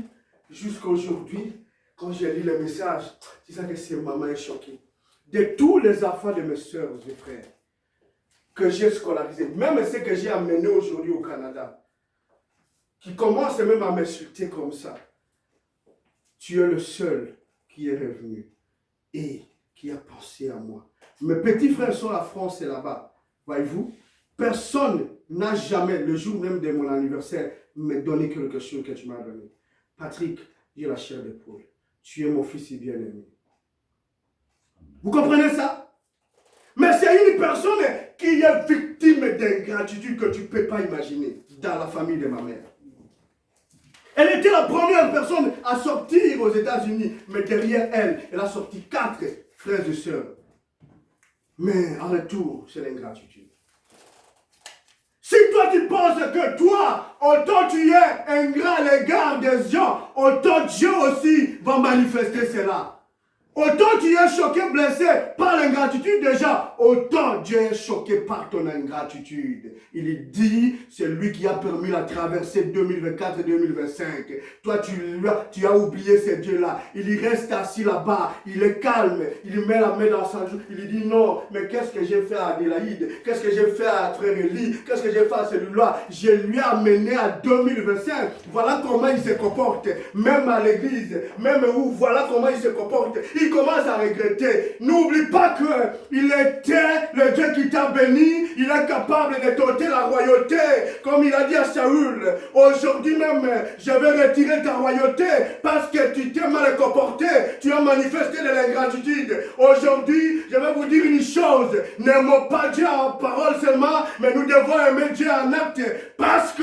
jusqu'à aujourd'hui, quand j'ai lu le message, c'est ça que c'est maman est choquée. De tous les enfants de mes soeurs et frères que j'ai scolarisés, même ceux que j'ai amenés aujourd'hui au Canada, qui commencent même à m'insulter comme ça, tu es le seul qui est revenu et qui a pensé à moi. Mes petits frères sont à France et là-bas. Voyez-vous, personne n'a jamais, le jour même de mon anniversaire, me donné quelque chose que tu m'as donné. Patrick, j'ai la chair de poule. Tu es mon fils si bien-aimé. Vous comprenez ça? Mais c'est une personne qui est victime d'ingratitude que tu ne peux pas imaginer dans la famille de ma mère. Elle était la première personne à sortir aux États-Unis, mais derrière elle, elle a sorti 4 frères et sœurs. Mais en retour, c'est l'ingratitude. Si toi tu penses que toi, autant tu es ingrat à l'égard des gens, autant Dieu aussi va manifester cela. Autant tu es choqué, blessé par l'ingratitude des gens, autant Dieu est choqué par ton ingratitude. Il dit, c'est lui qui a permis la traversée 2024-2025. Toi, tu as oublié ce Dieu-là. Il reste assis là-bas, il est calme, il met la main dans sa joue. Il dit non, mais qu'est-ce que j'ai fait à Adélaïde? Qu'est-ce que j'ai fait à Frère Eli? Qu'est-ce que j'ai fait à celui-là? Je lui ai amené à 2025. Voilà comment il se comporte, même à l'église, même où, voilà comment il se comporte. Il commence à regretter. N'oublie pas qu'il était le Dieu qui t'a béni. Il est capable de t'ôter la royauté. Comme il a dit à Saül. Aujourd'hui même, je vais retirer ta royauté parce que tu t'es mal comporté. Tu as manifesté de l'ingratitude. Aujourd'hui, je vais vous dire une chose. N'aimons pas Dieu en parole seulement, mais nous devons aimer Dieu en acte. Parce que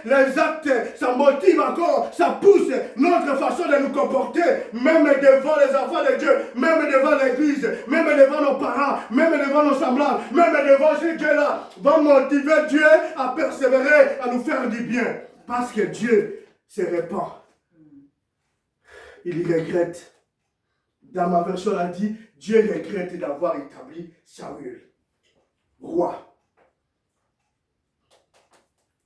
les actes, ça motive encore, ça pousse notre façon de nous comporter. Même devant les enfants de Dieu. Même devant l'église, même devant nos parents, même devant nos semblables, même devant ce Dieu-là, va motiver Dieu à persévérer, à nous faire du bien. Parce que Dieu se répand. Il regrette. Dans ma version, elle dit, Dieu regrette d'avoir établi Saül, roi.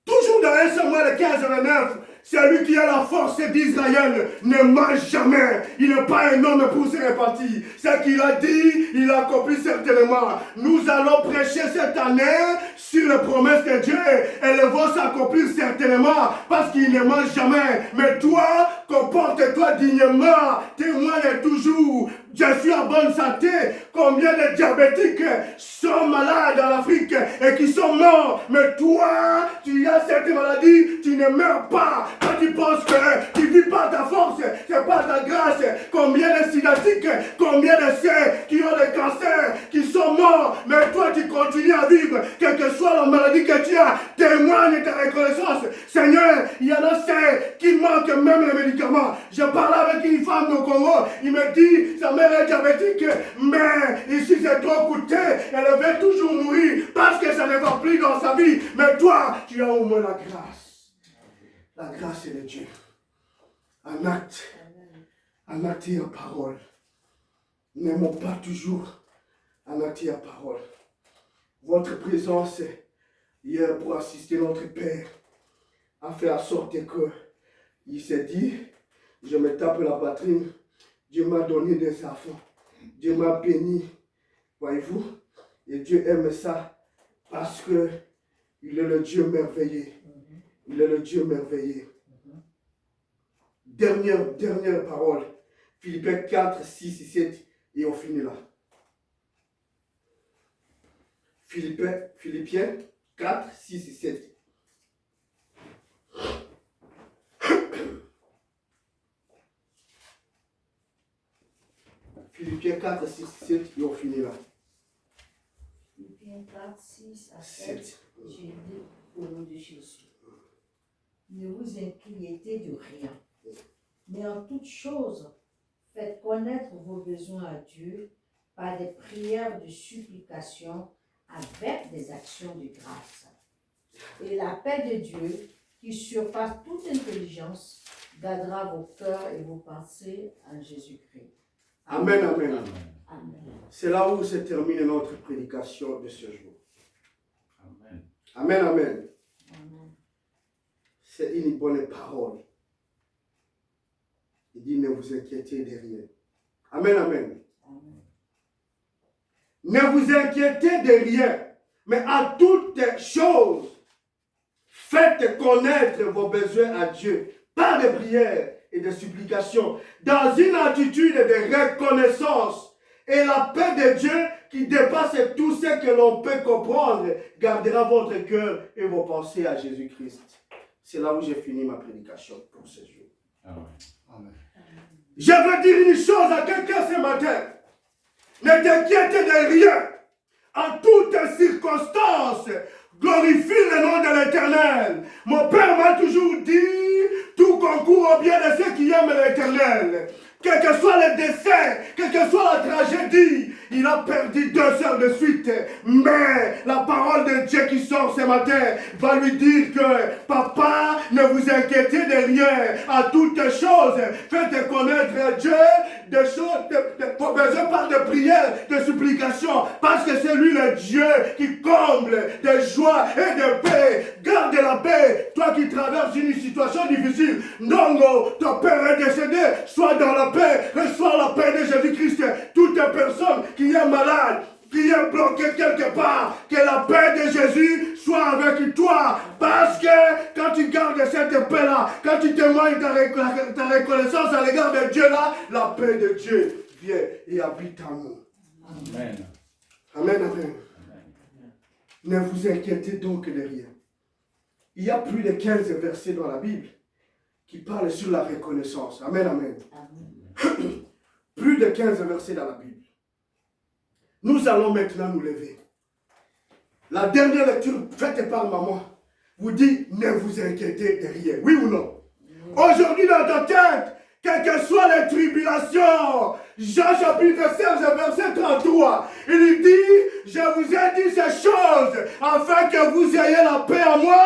Toujours dans 1 Samuel 15-29, Celui qui a la force d'Israël ne ment jamais. Il n'est pas un homme pour se répartir. Ce qu'il a dit, il a accompli certainement. Nous allons prêcher cette année sur les promesses de Dieu. Elles vont s'accomplir certainement parce qu'il ne ment jamais. Mais toi, comporte-toi dignement. Témoigne toujours. Je suis en bonne santé. Combien de diabétiques sont malades en Afrique et qui sont morts. Mais toi, tu as cette maladie, tu ne meurs pas. Quand tu penses que tu vis par ta force, c'est pas ta grâce. Combien de sidatiques, combien de ceux qui ont des cancers, qui sont morts. Mais toi, tu continues à vivre. Quelle que soit la maladie que tu as, témoigne ta reconnaissance. Seigneur, il y en a ceux qui manquent même les médicaments. Je parlais avec une femme au Congo. Il me dit, sa mère est diabétique, mais ici c'est trop coûteux. Elle veut toujours mourir parce que ça ne va plus dans sa vie. Mais toi, tu as au moins la grâce. La grâce est de Dieu. Un acte et en parole. N'aimons pas toujours un acte et en parole. Votre présence hier pour assister notre Père a fait en sorte que il s'est dit, je me tape la poitrine, Dieu m'a donné des enfants, Dieu m'a béni, voyez-vous, et Dieu aime ça parce que il est le Dieu merveilleux. Il est le Dieu merveilleux. Dernière parole, Philippiens 4, 6 et 7, et on finit là. Philippiens 4, 6 et 7. Philippiens 4, 6 et 7, et on finit là. Philippiens 4, 6 à 7. J'ai dit au nom de Jésus. Ne vous inquiétez de rien, mais en toute chose, faites connaître vos besoins à Dieu par des prières de supplication avec des actions de grâce. Et la paix de Dieu, qui surpasse toute intelligence, gardera vos cœurs et vos pensées en Jésus-Christ. Amen, amen. Amen. C'est là où se termine notre prédication de ce jour. Amen. Amen, amen. Amen. C'est une bonne parole. Il dit, ne vous inquiétez de rien. Amen, amen. Amen. Ne vous inquiétez de rien, mais à toutes choses, faites connaître vos besoins à Dieu par des prières et des supplications, dans une attitude de reconnaissance. Et la paix de Dieu, qui dépasse tout ce que l'on peut comprendre, gardera votre cœur et vos pensées à Jésus-Christ. C'est là où j'ai fini ma prédication pour ce jour. Amen. Amen. Je veux dire une chose à quelqu'un ce matin. Ne t'inquiète de rien. En toutes circonstances, glorifie le nom de l'Éternel. Mon Père m'a toujours dit, tout concourt au bien de ceux qui aiment l'Éternel. Quel que soit le décès, quelle que soit la tragédie, il a perdu 2 heures de suite. Mais la parole de Dieu qui sort ce matin va lui dire que papa, ne vous inquiétez de rien. À toutes choses, faites connaître Dieu des choses, vos besoins par de prières, de supplications. Parce que c'est lui le Dieu qui comble de joie et de paix. Garde la paix, toi qui traverses une situation difficile. Non, ton père est décédé, sois dans la paix, reçois la paix de Jésus-Christ. Toute personne qui est malade, qui est bloquée quelque part, que la paix de Jésus soit avec toi. Parce que quand tu gardes cette paix-là, quand tu témoignes ta reconnaissance à l'égard de Dieu là, la paix de Dieu vient et habite en nous. Amen. Amen, amen. Amen. Ne vous inquiétez donc de rien. Il y a plus de 15 versets dans la Bible qui parlent sur la reconnaissance. Amen, amen. Amen. Plus de 15 versets dans la Bible. Nous allons maintenant nous lever. La dernière lecture faite par maman vous dit, ne vous inquiétez de rien. Oui ou non? Aujourd'hui dans ta tête, quelles que soient les tribulations, Jean chapitre 16, verset 33, il dit, je vous ai dit ces choses, afin que vous ayez la paix en moi,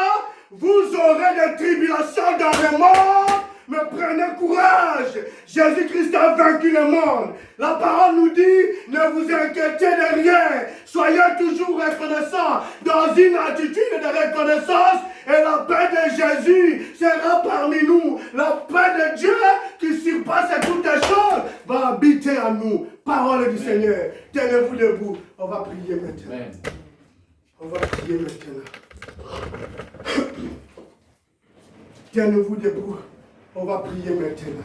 vous aurez des tribulations dans le monde, Mais prenez courage. Jésus-Christ a vaincu le monde. La parole nous dit, ne vous inquiétez de rien. Soyez toujours reconnaissants dans une attitude de reconnaissance. Et la paix de Jésus sera parmi nous. La paix de Dieu qui surpasse toutes les choses va habiter en nous. Parole du Seigneur. Tenez-vous debout. On va prier maintenant. Amen. On va prier maintenant. Tenez-vous debout. On va prier maintenant.